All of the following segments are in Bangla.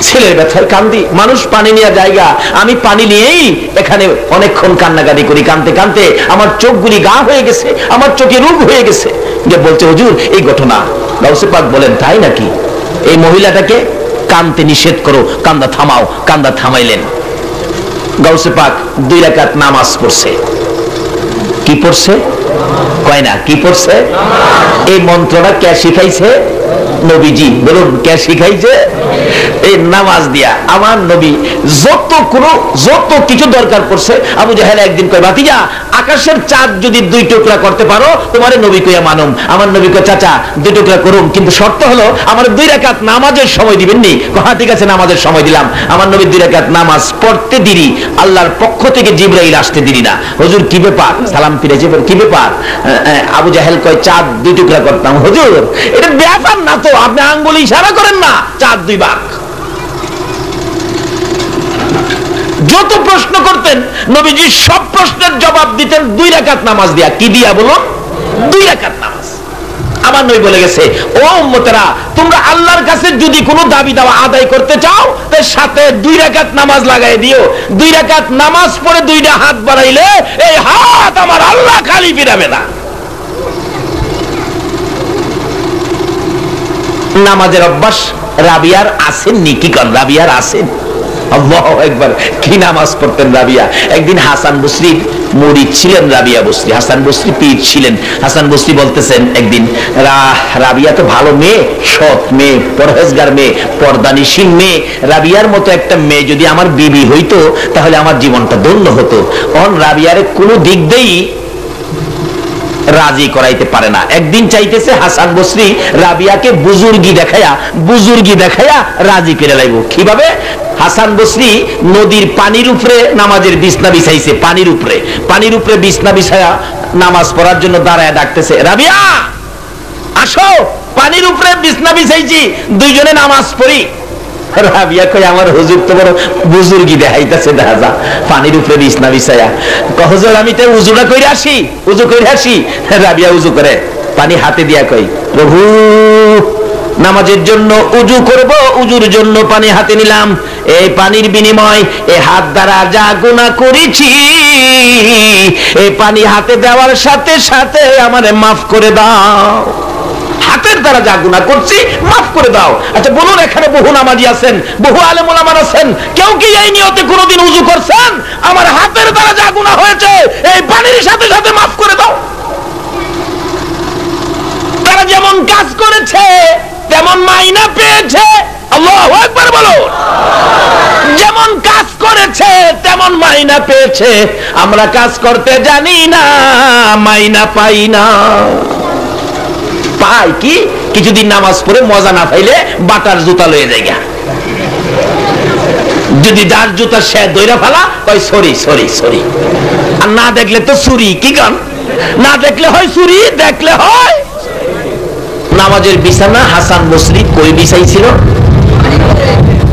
ছেলের ব্যথার কান্দি, মানুষ পানি নেওয়ার জায়গা, আমি পানি নিয়েই এখানে অনেকক্ষণ কান্নাকাটি করি, কানতে কানতে আমার চোখগুলি গা হয়ে গেছে, আমার চোখে রূপ হয়ে গেছে। যে বলছে হুজুর এই ঘটনা। গাউসে পাক বলেন তাই নাকি? এই মহিলাটাকে কানতে নিষেধ করো, কান্দা থামাও। কান্দা থামাইলেন। গাউসে পাক 2 রাকাত নামাজ পড়ছে। কি পড়ছে? কয় না কি পড়ছে? এই মন্ত্রটা কে শিখাইছে? নবীজি। বলুন কে শিখাইছে? এই নামাজ দিয়া আমার নবী যত কিছু দরকার পড়ছে। আবু জাহেল একদিন কয় ভাতিজা আকাশের চাঁদ যদি 2 টুকরা করতে পারো তোমারে নবী কইয়া মানুম। আমার নবী কয় চাচা 2 টুকরা করুম, কিন্তু শর্ত হলো আমার 2 রাকাত নামাজের সময় দিবেন নি। হ্যাঁ ঠিক আছে নামাজের সময় দিলাম। আমার নবী 2 রাকাত নামাজ পড়তে দেরি, আল্লাহর পক্ষ থেকে জিবরাইল আসতে দেরি না। হুজুর কি ব্যাপার? সালাম ফিরেছে, কি ব্যাপার? আবু জাহেল কয় চাঁদ 2 টুকরা করতাম। হুজুর এটা ব্যাপার না তো, আপনি আঙ্গুল ইশারা করেন না, চাঁদ 2 ভাগ। যত প্রশ্ন করতেন নবীজি সব প্রশ্নের জবাব দিতেন 2 রাকাত নামাজ দিয়া। কি দিয়া বলুন? 2 রাকাত নামাজ। আমার নবী বলে গেছে ও উম্মতেরা তোমরা আল্লাহর কাছে যদি কোনো দাবি দাওয়া আদায় করতে চাও তার সাথে 2 রাকাত নামাজ লাগাই দিও। 2 রাকাত নামাজ পড়ে 2টা হাত বাড়াইলে এই হাত আমার আল্লাহ খালি ফিরাবে না। নামাজের অভ্যাস রাবিয়ার আছেন নি? কি কর রাবিয়ার আছেন? আল্লাহু আকবার। কি নামাজ পড়তেন রাবিয়া। একদিন হাসান বসরির মুরিদ ছিলেন রাবিয়া বসরি। হাসান বসরি পীর ছিলেন। হাসান বসরি বলতেছেন একদিন রাবিয়া তো ভালো মেয়ে, সৎ মেয়ে, পরহেজগার মেয়ে, পর্দানিশীল মেয়ে। রাবিয়ার মতো একটা মেয়ে যদি আমার বিবি হইতো তাহলে আমার জীবনটা ধন্য হতো। রাবিয়ারে কোনো দিক দিয়েই রাজি করাইতে পারে না। একদিন চাইতেছে হাসান বসরি রাবিয়াকে বুজুর্গি দেখায়া রাজি করে লাইব। কিভাবে? হাসান বসরি নদীর পানির উপরে নামাজের বিছনা বিছাইছে। পানির উপরে বিছনা বিছায়া নামাজ পড়ার জন্য দাঁড়ায় ডাকতেছে রাবিয়া আসো, পানির উপরে বিছনা বিছাইছি, 2 জনে নামাজ পড়ি। রাবিয়া কই আমার হুজুর তো বড় বুজুর্গি দেখাইতেছে, দেখা যা পানির উপরে বিছনা বিছায়া। হুজুর আমি তো উজুটা কইরা আসি, উজু কইরা আসি। রাবিয়া উজু করে পানি হাতে দিয়া কই প্রভু নামাজের জন্য উজু করব, উজুর জন্য পানি হাতে নিলাম। এই পানির বিনিময় এই হাত দ্বারা যা গুনাহ করেছি এই পানি হাতে দেওয়ার সাথে সাথে আমারে মাফ করে দাও। হাতের দ্বারা যা গুনাহ করছি মাফ করে দাও। আচ্ছা বলুন এখানে বহু নামাজি আছেন, বহু আলেম ওলামা আছেন, কেউ কি এই নিয়তে কোনোদিন উজু করছেন আমার হাতের দ্বারা যা গুনাহ হয়েছে এই পানির সাথে সাথে মাফ করে দাও? তারা যেমন কাজ করেছে তেমন মাইনা পেয়েছে। আল্লাহু আকবার বলো। যেমন কাজ করেছে তেমন মাইনা পেয়েছে। আমরা কাজ করতে জানি না, মাইনা পাই না। পাই কি? কিছুদিন নামাজ পড়ে মজা না পাইলে বাটার জুতা লয়ে যায়। যদি যার জুতা সে দইরা ফেলা কই সরি সরি সরি। আর না দেখলে তো চুরি। কি গান? না দেখলে হয় চুরি, দেখলে হয়। নামাজের বিছানা হাসান বসরি কই বিছাইছিল?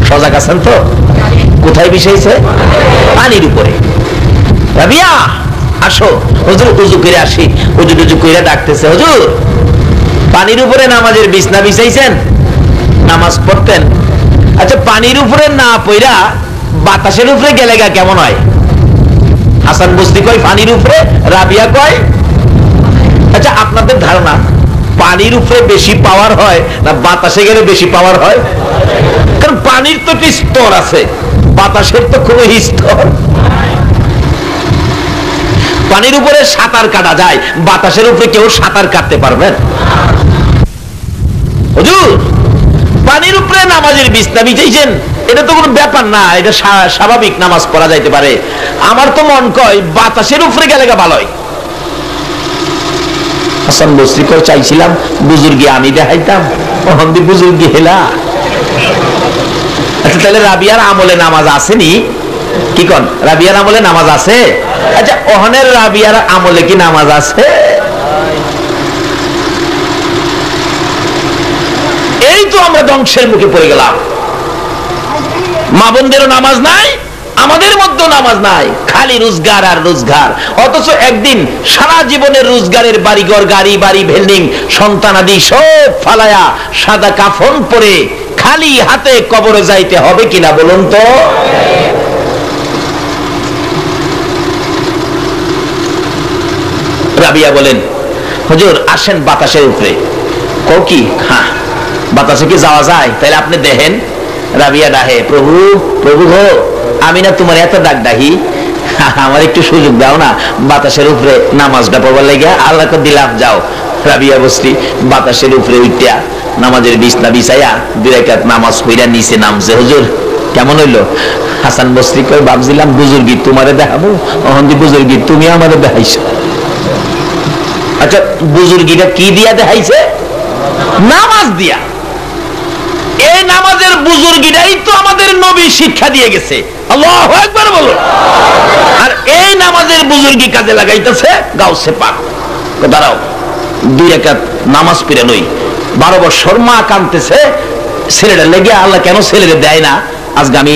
সজাগ আছেন তো? কোথায় বিছাইছে? পানির উপরে। রাবিয়া আসো, হুজুর উজু করে আসি। উজু করে ডাকতেছে হুজুর পানির উপরে নামাজের বিছনা বিছাইছেন, নামাজ পড়তেন। আচ্ছা পানির উপরে না পইরা বাতাসের উপরে গেলে কেমন হয়? হাসান বসরি কয় পানির উপরে, রাবিয়া কয়। আচ্ছা আপনাদের ধারণা পানির উপরে বেশি পাওয়ার হয় না বাতাসে গেলে বেশি পাওয়ার হয়? কারণ পানির তো একটা স্তর আছে, বাতাসের তো কোনো স্তর। পানির উপরে সাঁতার কাটা যায়, বাতাসের উপরে কেউ সাঁতার কাটতে পারবেন? হুজুর পানির উপরে নামাজের বিছনা বিছাইছেন, এটা তো কোনো ব্যাপার না, এটা স্বাভাবিক, নামাজ পড়া যাইতে পারে। আমার তো মন কয় বাতাসের উপরে গেলে ভালো হয়। হাসান বসরি কয় চাইছিলাম বুজুর্গি আমি দেখাইতাম, ওহন্দি বুজুর্গি হেলা। আচ্ছা তাহলে রাবিয়ার আমলে নামাজ আসেনি? কি কোন রাবিয়ার আমলে নামাজ আছে? আচ্ছা ওহনের রাবিয়ার আমলে কি নামাজ আছে? এই তো আমরা ধ্বংসের মুখে পড়ে গেলাম। মা বোনদেরও নামাজ নাই, আমাদের মধ্যে নামাজ নাই, খালি রোজগার আর রোজগার। অথচ একদিন সারা জীবনের রোজগারের বাড়িঘর, গাড়ি বাড়ি, বিল্ডিং, সন্তানাদি সব ফালায়া সাদা কাফন পরে খালি হাতে কবরে যাইতে হবে কিনা বলুন তো? রাবিয়া বলেন, হুজুর আসেন বাতাসের উপরে। কও কি? হ্যাঁ, বাতাসে কি যাওয়া যায়? তাহলে আপনি দেখেন। রাবিয়া ডাহে, প্রভু প্রভু গো, আমি না তোমার এত ডাক ডাকি, আমার একটু সুযোগ দাও না, বাতাসের উপরে নামাজটা পড়বার লাগে। আল্লাহকে দিলাম, যাও। রাবিয়া বসরি বাতাসের উপরে উঠিয়া নামাজের বিছনা বিছাইয়া 2 রাকাত নামাজ পড়িয়া নিচে নামছে। হুজুর কেমন হইলো? হাসান বসরি কই, ভাবছিলাম বুজুর্গি তোমারে দেখাবো, অহন্দি বুজুর্গি তুমি আমারে দেখাইছো। আচ্ছা, বুজুর্গিটা কি দিয়া দেখাইছে? নামাজ দিয়া। এই নামাজের বুজুর্গিটাই তো আমাদের নবী শিক্ষা দিয়ে গেছে। আল্লাহু আকবার বলো। আর এই নামাজের বুজুর্গি কাজে লাগাইতেছে গাউসে পাক। দাঁড়াও, 2 রাকাত নামাজ পড়ে নই, 12 বছর মা কাঁদতেছে ছেলেটা লেগে, আল্লাহ কেন ছেলেটা দেয় না আজকে আমি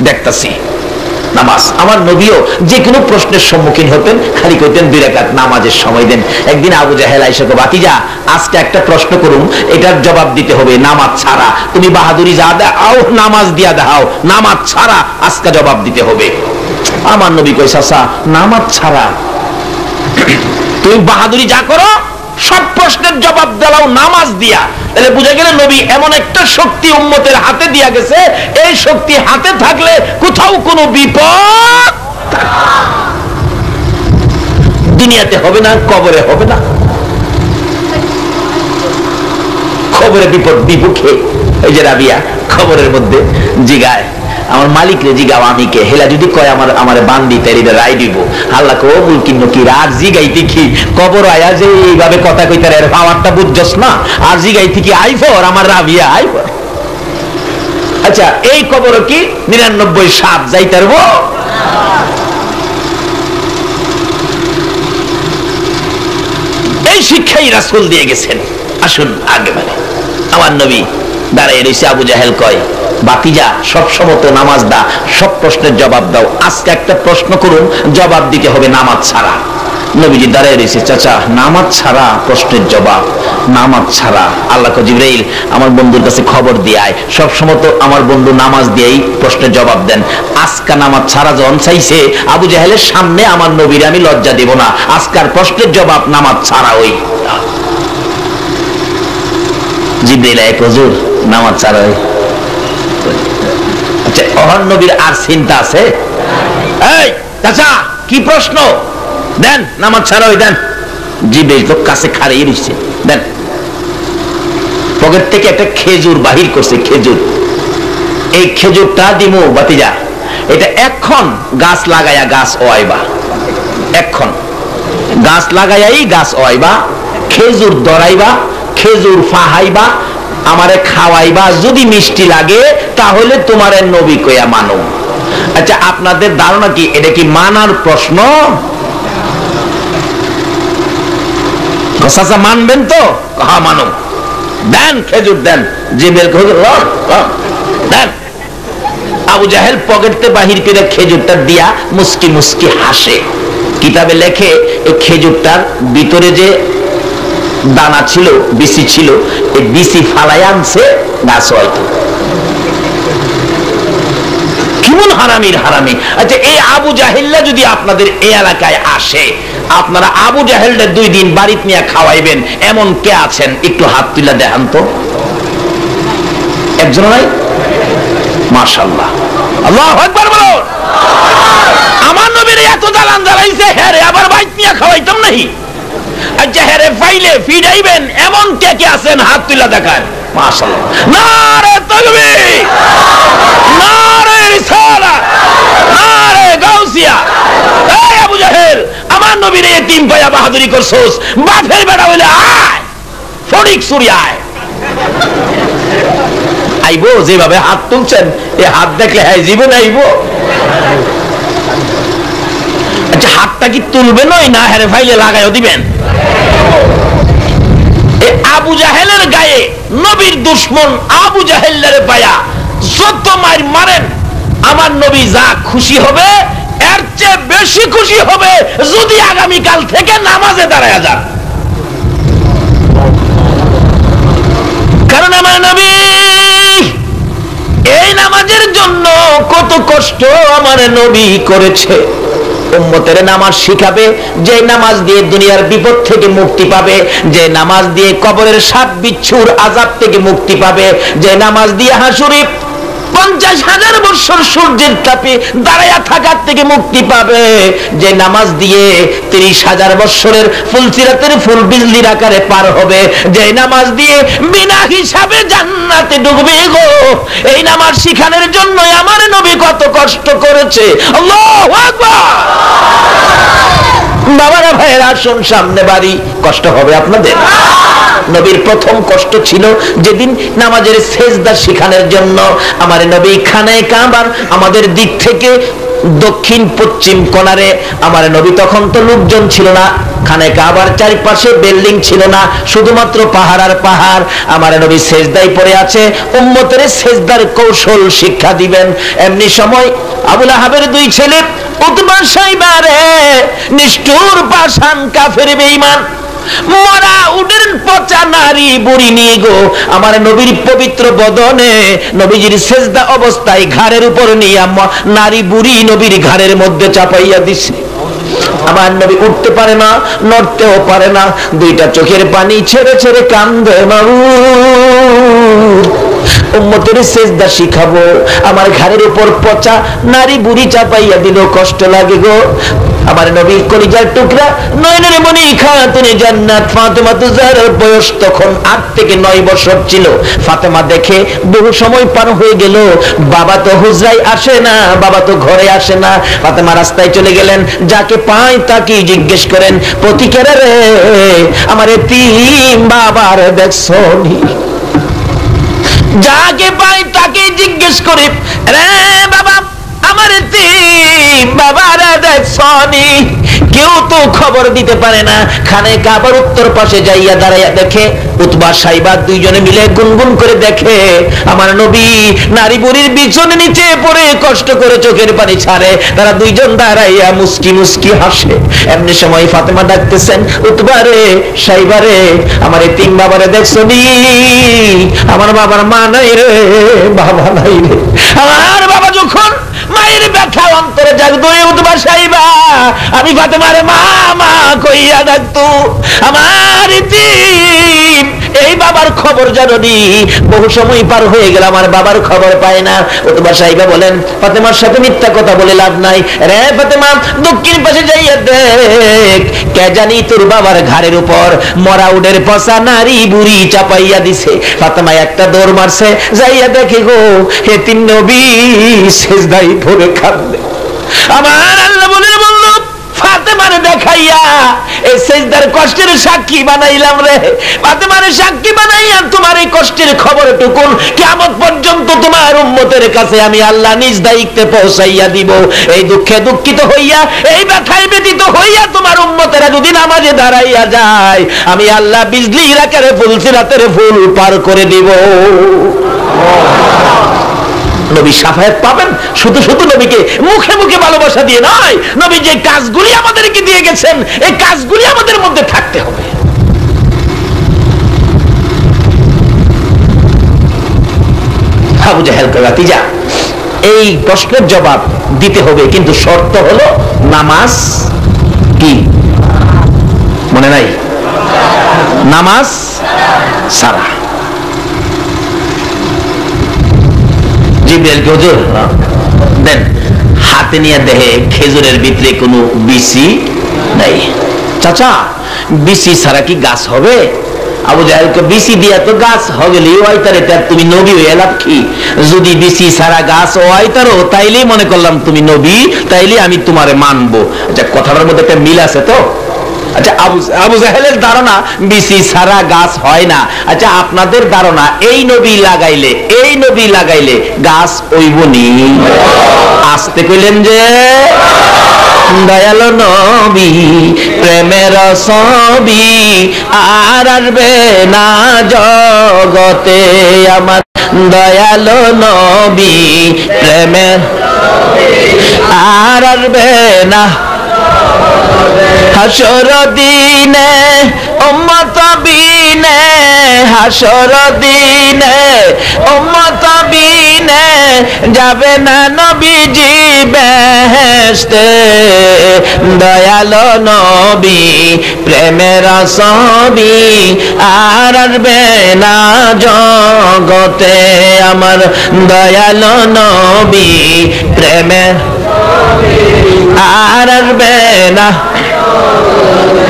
দেখতেছি। নামাজ, আমার নবীও যে কোনো প্রশ্নের সম্মুখীন হতেন, খালি কইতেন 2 রাকাত নামাজের সময় দেন। একদিন আবু জাহেল আইসা কো, বাতিজা আজকে একটা প্রশ্ন করুম, এটার জবাব দিতে হবে নামাজ ছাড়া। তুমি বাহাদুরি যা দাও, নামাজ দিয়া দাও, নামাজ ছাড়া আজকে জবাব দিতে হবে। আমার নবী কই, চাচা নামাজ ছাড়া তুমি বাহাদুরি যা করো, সব প্রশ্নের জবাব দাও নামাজ দিয়া। তাহলে বুঝা গেল নবী এমন একটা শক্তি উম্মতের হাতে দিয়া গেছে, এই শক্তি হাতে থাকলে কোথাও কোনো বিপদ দুনিয়াতে হবে না, কবরে হবে না। খবরে বিপদ বিপক্ষে। এই যে রাবিয়া খবরের মধ্যে জিগায়, আমার মালিক রে জিগাও আমি কে? হেলা যদি কয় আমার বান্দি তাইলে রায় দিব। আল্লাহ কো মুলকিন কি আর জিগাইতে কি কবর আয়া যে এইভাবে কথা কইতারে, এর পাওয়ারটা বুঝছস না? আর জিগাইতে কি আইফর আমার রাবিয়া আইফর। আচ্ছা, এই কবর কি 99 সাপ যাইতারব? এই শিক্ষাই রাসূল দিয়ে গেছেন। আসুন আগে মানে আমার নবী দাঁড়ায় রয়েছে। আবু জাহেল কয়, বাতিজা সবসময় তো নামাজ দা, সব প্রশ্নের জবাব দাও, আজকে একটা প্রশ্ন করুন, জবাব দিতে হবে নামাজ ছাড়া। নবীজি দাঁড়ায় রয়েছে, চাচা নামাজ ছাড়া প্রশ্নের জবাব, নামাজ ছাড়া। আল্লাহ কো, জিবরাইল আমার বন্ধুর কাছে খবর দিয়ে আয়, সবসময় তো আমার বন্ধু নামাজ দিয়েই প্রশ্নের জবাব দেন, আজকা নামাজ ছাড়া যখন চাইছে, আবু জাহেলের সামনে আমার নবীর আমি লজ্জা দেব না, আজকার প্রশ্নের জবাব নামাজ ছাড়া। ওই জিবরাইল এক, হুজুর নামাজ ছাড়া। আচ্ছা, ওহর নবীর আর চিন্তা আছে? এই চাচা কি প্রশ্ন? দেন নামাজ ছাড়া ওই দেন। জিবরাইল তো কাছে খাড়িয়ে রইছে, দেন। পকেট থেকে একটা খেজুর বাহির করছে, খেজুর। এই খেজুরটা দিমু বাতিজা, এটা এখন গাছ লাগাইয়া গাছ ওয়াইবা, এখন গাছ লাগাইয়াই গাছ ওয়াইবা, খেজুর দরাইবা, খেজুর ফাহাইবা, আমারে খাওয়াইবা, যদি মিষ্টি লাগে তাহলে তোমারে নবী কইয়া মানো। আচ্ছা, আপনাদের ধারণা কি এটা কি মানার প্রশ্ন? চাচা মানবেন তো? হ্যাঁ মানো। দেন খেজুর দেন। জিবরাইল দেন। আবু জাহেল পকেটে বাহির করে খেজুরটা দিয়া মুস্কি মুস্কি হাসে। কিতাবে লেখে এই খেজুরটার ভিতরে যে দানা ছিল, বিসি ছিল, এই বিসি ফালাই আনছে গাছ হয়তো। কেমন হারামির হারামি। আচ্ছা, এই আবু জাহেলরা যদি আপনাদের এই এলাকায় আসে, আপনারা আবু জাহেলটা 2 দিন বাড়িতে নিয়ে খাওয়াইবেন এমন কে আছেন? একটু হাত তুলে দেখান তো। একজন নাই? মাশাআল্লাহ, আল্লাহু আকবার বলো। আমার নবীর এত দালান জ্বালাইছে, হ্যাঁ রে আবার বাইত নিয়ে খাওয়াইতাম নাহি। আচ্ছা, হ্যাঁ রে ফাইলে ফিডাইবেন এমন কে কে আছেন? হাত তুলে দেখান। মাশাআল্লাহ, নারে তাকবীর, নারে রিসালাত, নারে গাউসিয়া। এই আবু জাহেল, আমার নবীর এতিম পায়া বাহাদুরি করছস, বাপের বেটা হইলে আয়, ফটিক চুরি আয়। আইবো যেভাবে হাত তুলছেন, এই হাত দেখলে হ্যাঁ জীবন আইবো। আচ্ছা, হাতটা কি তুলবেন না হেরে ফাইলে লাগাইও দিবেন? এই আবু জাহেলের গায়ে নবীর দুশমন আবু জাহেলের পায়া যত মার মারেন, আমার নবী যা খুশি হবে এর চেয়ে বেশি খুশি হবে যদি আগামীকাল থেকে নামাজে দাঁড়ায় যান। কারণ আমার নবী নামাজের জন্য কত কষ্ট আমার নবী করেছে। উম্মতের নামাজ শিখাবে, যে নামাজ দিয়ে দুনিয়ার বিপদ থেকে মুক্তি পাবে, যে নামাজ দিয়ে কবরের সাপ বিচ্ছুর আযাব থেকে মুক্তি পাবে, যে নামাজ দিয়ে হাসুরে 50,000 বছর সূর্যের তাপে দাঁড়ায়া থাকার থেকে মুক্তি পাবে, যে নামাজ দিয়ে 30,000 বছরের ফুলসিরাতের ফুল বিজলির আকারে পার হবে, যে নামাজ দিয়ে বিনা হিসাবে জান্নাতে ঢুকবে গো। এই নামাজ শিখানোর জন্য আমার নবী কত কষ্ট করেছে। আল্লাহু আকবার। বাবারা ভাইয়েরা আসুন সামনে বাড়ি, কষ্ট হবে আপনাদের। নবীর প্রথম কষ্ট ছিল যেদিন নামাজের সেজদা শিখানোর জন্য আমার নবী খানায়ে কাবার আমাদের দিক থেকে দক্ষিণ পশ্চিম কোণারে, আমার নবী তখন তো লোকজন ছিল না, খানায়ে কাবার চারপাশে বিল্ডিং ছিল না, শুধুমাত্র পাহাড় আর পাহাড়। আমার নবী সেজদায় পড়ে আছে, উম্মতের সেজদার কৌশল শিক্ষা দিবেন। এমনি সময় আবু লাহাবের দুই ছেলে উতবা সাইবা রে, নিষ্ঠুর পাষাণ কাফের বেঈমান, মরা উটের পচা নারী বুড়ি নিয়ে গো আমার নবীর পবিত্র বদনে নবীজির সেজদা অবস্থায় ঘাড়ের উপর নিয়ে নারী বুড়ি নবীর ঘাড়ের মধ্যে চাপাইয়া দিছে। আমার নবী উঠতে পারে না, নড়তেও পারে না, দুইটা চোখের পানি ছেড়ে ছেড়ে কান্দে। বাবু উম্মতের সেজদা শিখাবো, আমার ঘাড়ের উপর পচা নারী বুড়ি চাপাইয়া দিল, কষ্ট লাগে গো। আমার নবী কলিজার টুকরা নয়নের মণি খাতুনে জান্নাত ফাতেমা তুজারের বয়স তখন 8 থেকে 9 বছর ছিল। ফাতেমা দেখে বহু সময় পার হয়ে গেল, বাবা তো হুজরায় আসে না, বাবা তো ঘরে আসে না। ফাতেমা রাস্তায় চলে গেলেন, যাকে পায় তাকে জিজ্ঞেস করেন, প্রতিকেরা রে আমার এতিম বাবার দেখছো? যাকে পাই তাকে জিজ্ঞেস করে, রে বাবা আমার এতিম বাবারা দেখছনি? কেউ তো খবর দিতে পারে না। খানায়ে কাবার উত্তর পাশে যাইয়া দাঁড়াইয়া দেখে উতবা সাইবা দুইজনে মিলে গুনগুন করে দেখে আমার নবী নারী বুড়ির বিছানে নিচে পড়ে কষ্ট করে চোখের পানি ছাড়ে। তারা দুইজন দাঁড়াইয়া মুস্কি মুস্কি হাসে। এমনি সময় ফাতেমা ডাকতেছেন, উতবা রে সাইবা রে আমার এতিম বাবারে দেখছনি? আমার বাবার মা নাই রে, বাবা নাই রে। আমার বাবা যখন মায়ের ব্যথা অন্তরে জাগতো, উতবা সাইবা আমি ফাতেমার মা মা কইয়া ডাকতো। আমার এতিম এই বাবার খবর জানি, বহু সময় পার হয়ে গেল, আমার বাবার খবর পায় না। উতবা সাইবা বলেন, ফাতেমার সাথে মিথ্যা কথা বলে লাভ নাই রে ফাতেমা, দক্ষিণ পাশে যাইয়া দেখ, কে জানি তোর বাবার ঘাড়ের উপর মরা উটের পচা নারী বুড়ি চাপাইয়া দিছে। ফাতেমা একটা দৌড় মারছে, যাইয়া দেখে গো এতিম নবী সেজদায় পড়ে কাঁদে। আমার আল্লাহ বলে বলল, ফাতেমার দেখাইয়া এই সেজদার কষ্টের সাক্ষী বানাইলাম রে। ফাতেমার সাক্ষী বানাইয়া তোমার এই কষ্টের খবরটুকুন কিয়ামত পর্যন্ত তোমার উম্মতের কাছে আমি আল্লাহ নিজ দায়িত্বে পৌঁছাইয়া দিব। এই দুঃখে দুঃখিত হইয়া, এই ব্যথায় ব্যতীত হইয়া তোমার উম্মতেরা যদি নামাজে দাঁড়াইয়া যায়, আমি আল্লাহ বিজলির আকারে ফুলসিরাতের ফুল পার করে দিব। নবী শাফায়াত পাবেন শুধু শুধু নবীকে মুখে মুখে ভালোবাসা দিয়ে নয়, নবী যে কাজগুলি আমাদেরকে দিয়ে গেছেন এই কাজগুলি আমাদের মধ্যে থাকতে হবে। আবু জাহেল কে ভাতিজা, এই প্রশ্নের জবাব দিতে হবে, কিন্তু শর্ত হলো নামাজ কি মনে নাই? নামাজ সারা। জিবরাইলকে হুজুর দেন, হাতে নিয়ে দেখে খেজুরের ভিতরে কোনো বিচি নাই। চাচা বিচি ছাড়া কি গাছ হবে? আবু জাহেলকে, বিচি দিয়া তো গাছ হবে ওয়াইতারে, তার তুমি নবী হয়ে লাভ কি? যদি বিচি ছাড়া গাছ ওয়াইতারো তাইলেই মনে করলাম তুমি নবী, তাইলে আমি তোমারে মানবো। আচ্ছা কথাটার মধ্যে একটা মিল আছে তো? আচ্ছা আবু জাহেলের ধারণা বিচি ছাড়া গাছ হয় না। আচ্ছা আপনাদের ধারণা এই নবী লাগাইলে গাছ ওইবনি? আসতে কইলেন যে দয়ালো নবী প্রেমের ছবি আর আসবে না জগতে, আমার দয়ালো নবী প্রেমের আর আসবে না হাসর দিনে উম্মত বিনে, হাসর দিনে উম্মত বিনে যাবে না নবীজি বেহেশতে, দয়ালো নবী প্রেমের ছবি আর আসবে না জগতে, আমার দয়ালো নবী প্রেমের আর আসবে না।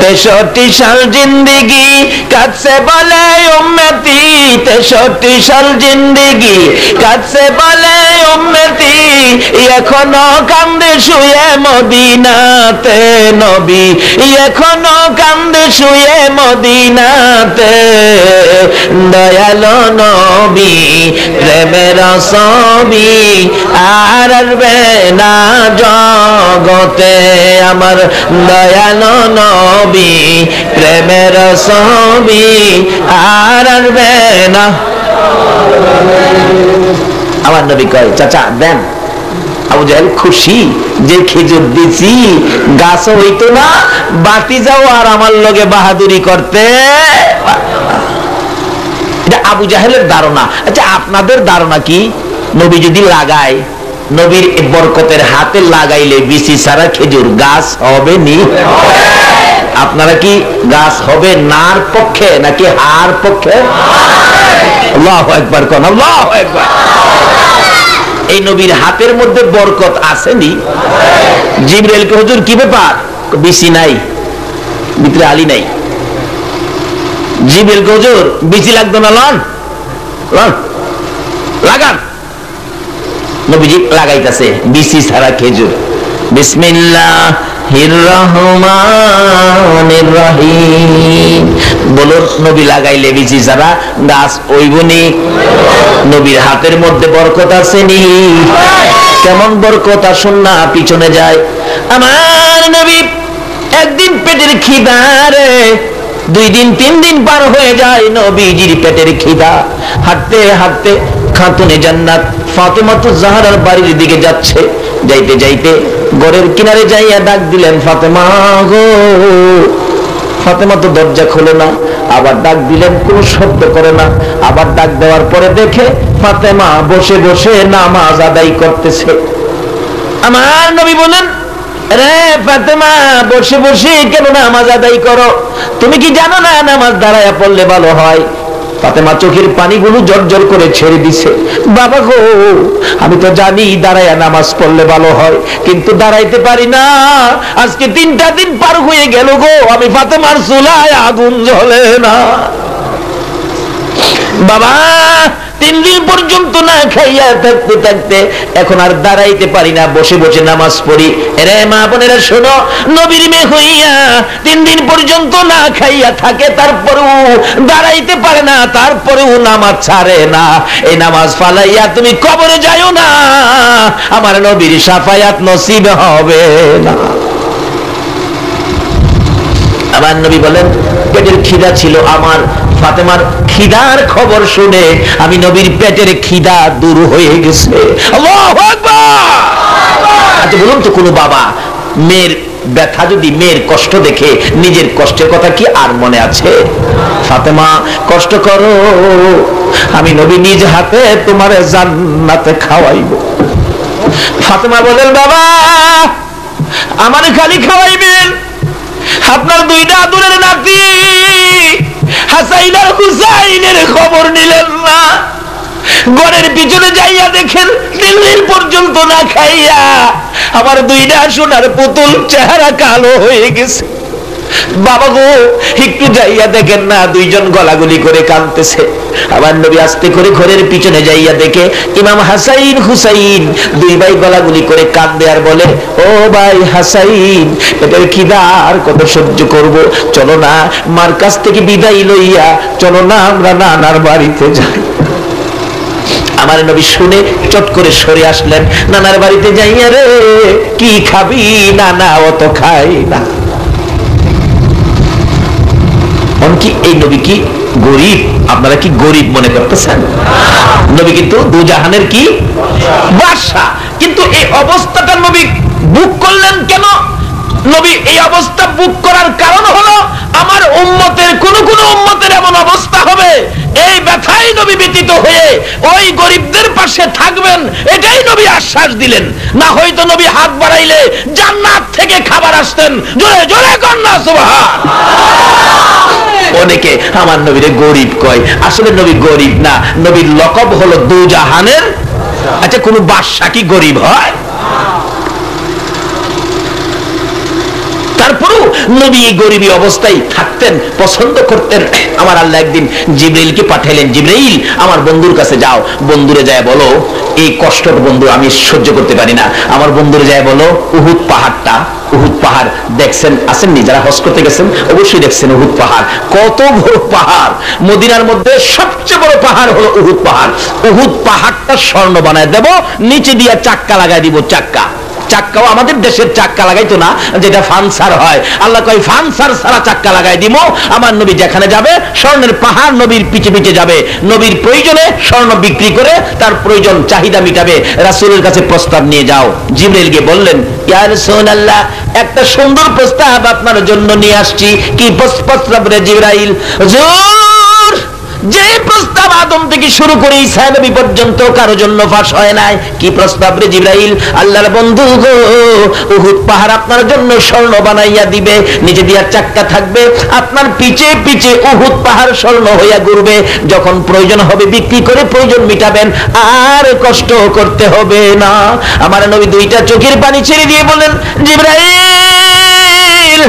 63 সাল জিন্দেগি কাছে বলে উম্মতি, 63 সাল জিন্দেগি কাছে বলে উম্মতি, এখনো কান্দে শুয়ে মদিনাতে নবী, এখনো কান্দে শুয়ে মদিনাতে, দয়ালো নবী প্রেমের ছবি আর আসবে না জগতে, আমার দয়ালো নবী প্রেমের ছবি আর আসবে না। আমার নবী কয় চাচা দেন। আবু জাহেল খুশি যে খেজুর দিছি গাছ হইতো না, বাতি যাও আর আমার লগে বাহাদুরি করতে। এটা আবু জাহেলের ধারণা। আচ্ছা আপনাদের ধারণা কি? নবী যদি লাগায়, নবীর বরকতের হাতে লাগাইলে বিচি ছাড়া খেজুর গাছ হবে নি? আপনারা কি গাছ হবে নার পক্ষে নাকি হার পক্ষে? আল্লাহু আকবার কোন, আল্লাহু আকবার। এই নবীর হাতের মধ্যে বরকত আসেনি? জিবরাইলকে হুজুর কি ব্যাপার? বিচি নাই, ভিতরে আলী নাই। জিবরাইলকে হুজুর বিচি লাগতো না, লন লন লাগান। নবীজি লাগাইতেছে বিচি ছাড়া খেজুর। বিসমিল্লাহির রহমানির রহিম। বলো নবী লাগাইলে বিচি ছাড়া গাছ ওইবনি? নবীর হাতের মধ্যে বরকত আছে নি? কেমন বরকত আসুন না পিছনে যায়। আমার নবী একদিন পেটের খিদারে 2 দিন 3 দিন পার হয়ে যায়, নবীজির পেটের খিদা। হাঁটতে হাঁটতে খাতুনে জান্নাত ফাতেমাতুজ জাহরার বাড়ির দিকে যাচ্ছে। যাইতে যাইতে ঘরের কিনারে যাইয়া ডাক দিলেন, ফাতেমা গো। ফাতেমা তো দরজা খোলে না, আবার ডাক দিলেন কোনো শব্দ করে না। আবার ডাক দেওয়ার পরে দেখে ফাতেমা বসে বসে নামাজ আদায় করতেছে। আমার নবী বলেন, রে ফাতেমা বসে বসে কেন নামাজ আদায় করো? তুমি কি জানো না নামাজ দাঁড়ায়া পড়লে ভালো হয়? ফাতেমা চোখের পানিগুলো জর্জর করে ছেড়ে দিছে। বাবা গো, আমি তো জানি দাঁড়ায়া নামাজ পড়লে ভালো হয়, কিন্তু দাঁড়াইতে পারি না। আজকে 3টা দিন পার হয়ে গেল গো, আমি ফাতেমার চুলায় আগুন জ্বলে না। বাবা 3 দিন পর্যন্ত না খাইয়া থাকতে থাকতে এখন আর দাঁড়াইতে পারি না, বসে বসে নামাজ পড়ি। রে মা বোনেরা শোনো, নবীর মেয়ে হইয়া 3 দিন পর্যন্ত না খাইয়া থাকে, তারপরেও দাঁড়াইতে পারে না, তারপরেও নামাজ ছাড়ে না। এই নামাজ ফালাইয়া তুমি কবরে যাইও না, আমার নবীর শাফায়াত নসিব হবে না। আমার নবী বলেন, পেটের খিদা ছিল আমার। ফাতেমার খিদার খবর শুনে আমি নবীর পেটের খিদা দূর হয়ে গেছে। আল্লাহু আকবার। আচ্ছা বলুন তো, কোনো বাবা মেয়ের ব্যথা যদি, মেয়ের কষ্ট দেখে নিজের কষ্টের কথা কি আর মনে আছে? ফাতেমা কষ্ট করো, আমি নবী নিজ হাতে তোমার জান্নাতে খাওয়াইব। ফাতেমা বলেন, বাবা আমার খালি খাওয়াইবেন? আপনার 2টা আদরের নাতি হাসাইন আর হুসাইনের খবর নিলেন না? ঘরের পিছনে যাইয়া দেখেন 3 দিন পর্যন্ত না খাইয়া আমার 2টা সোনার পুতুল চেহারা কালো হয়ে গেছে। বাবা গো, একটু যাইয়া দেখেন না, 2 জন গলাগলি করে কাঁদতেছে। আমার নবী আস্তে করে ঘরের পিছনে যাইয়া দেখে ইমাম হাসাইন হুসাইন 2 ভাই গলাগলি করে কাঁদে আর বলে, ও ভাই হাসাইন, এটার খিদা আর কত সহ্য করব? চলো না মার কাছ থেকে বিদায় লইয়া চলো না আমরা নানার বাড়িতে যাই। আমার নবী শুনে চট করে সরে আসলেন। নানার বাড়িতে যাইয়া রে কি খাবি? নানা অত খাই না। কি এই নবী কি গরিব? আপনারা কি গরিব মনে করতেছেন? নবী কিন্তু দুজাহানের কি বাদশা। কিন্তু এই অবস্থাটা নবী বুক করলেন কেন? নবী এই অবস্থা বুক করার কারণ হলো আমার উম্মতের কোন উম্মতের এমন অবস্থা হবে, এই ব্যথায় নবী ব্যতীত হয়ে ওই গরিবদের পাশে থাকবেন, এটাই নবী আশ্বাস দিলেন। না হয়তো নবী হাত বাড়াইলে জান্নাত থেকে খাবার আসতেন। জোরে জোরে কন্যা সুবহান। অনেকে আমার নবীরে গরিব কয়, আসলে নবী গরিব না, নবীর লকব হলো দুজাহানের। আচ্ছা, কোন বাদশা কি গরিব হয়? তারপরও নবী এই গরিবী অবস্থায় থাকতেন, পছন্দ করতেন। আমার আল্লাহ একদিন জিবরাইলকে পাঠাইলেন, জিবরাইল আমার বন্ধুর কাছে যাও, বন্ধুরে যায় বলো এই কষ্টের বন্ধু আমি সহ্য করতে পারি না, আমার বন্ধুরে যায় বলো উহুদ পাহাড়টা, উহুদ পাহাড় দেখছেন, আসেননি যারা হজ করতে গেছেন অবশ্যই দেখছেন উহুদ পাহাড় কত বড় পাহাড়। মদিনার মধ্যে সবচেয়ে বড় পাহাড় হলো উহুদ পাহাড়। উহুদ পাহাড়টা স্বর্ণ বানায় দেব, নিচে দিয়ে চাক্কা লাগাই দিব। চাক্কাও আমাদের দেশের চাক্কা লাগাইতো না, যেটা ফানসার হয়। আল্লাহ কয় ফানসার সারা চাক্কা লাগাই দিব। আমার নবী যেখানে যাবে স্বর্ণের পাহাড় নবীর পিছে পিছে যাবে। নবীর প্রয়োজনে স্বর্ণ বিক্রি করে তার প্রয়োজন চাহিদা মিটাবে। রাসূলের কাছে প্রস্তাব নিয়ে যাও। জিবরাইল গিয়ে বললেন, ইয়া রাসূলুল্লাহ, একটা সুন্দর প্রস্তাব আপনার জন্য নিয়ে আসছি। কি প্রস্তাব রে জিবরাইল? হুজুর, যে প্রস্তাব আদম থেকে শুরু করে ঈসা নবী পর্যন্ত কারো জন্য ফাঁস হয় নাই। কি প্রস্তাব রে জিবরাইল? আল্লাহর বন্ধু গো, উহুদ পাহাড় আপনার জন্য স্বর্ণ বানাইয়া দিবে, নিচে দিয়া চাক্কা থাকবে, আপনার পিছে পিছে উহুদ পাহাড় স্বর্ণ হইয়া ঘুরবে। যখন প্রয়োজন হবে বিক্রি করে প্রয়োজন মিটাবেন, আর কষ্ট করতে হবে না। আমার নবী দুইটা চোখের পানি ছেড়ে দিয়ে বলেন, জিবরাইল,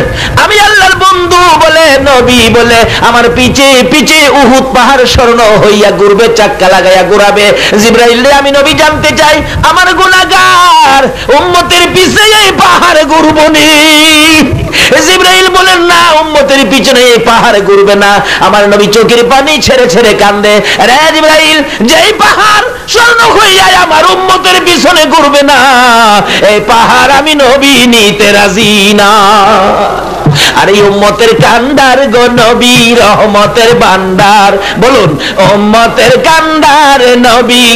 আমি আল্লাহর বন্ধু বলে নবী বলে আমার পিছে পিছে উহুদ পাহাড় স্বর্ণ হইয়া ঘুরবে, চাক্কা লাগাইয়া ঘুরাবে। জিবরাইল রে, আমি নবী জানতে চাই আমার গুনাহগার উম্মতের পিছে এই পাহাড় ঘুরবনি? জিবরাইল বলেন, না, উম্মতের পিছনে এই পাহাড় ঘুরবে না। আমার নবী চোখের পানি ছেড়ে ছেড়ে কান্দে, রে জিবরাইল, যেই পাহাড় স্বর্ণ হইয়া আমার উম্মতের পিছনে ঘুরবে না, এই পাহাড় আমি নবী নিতে রাজি না। আর এই উম্মতের কান্দার গো নবী রহমতের ভান্ডার। বলুন, উম্মতের কান্দার নবী,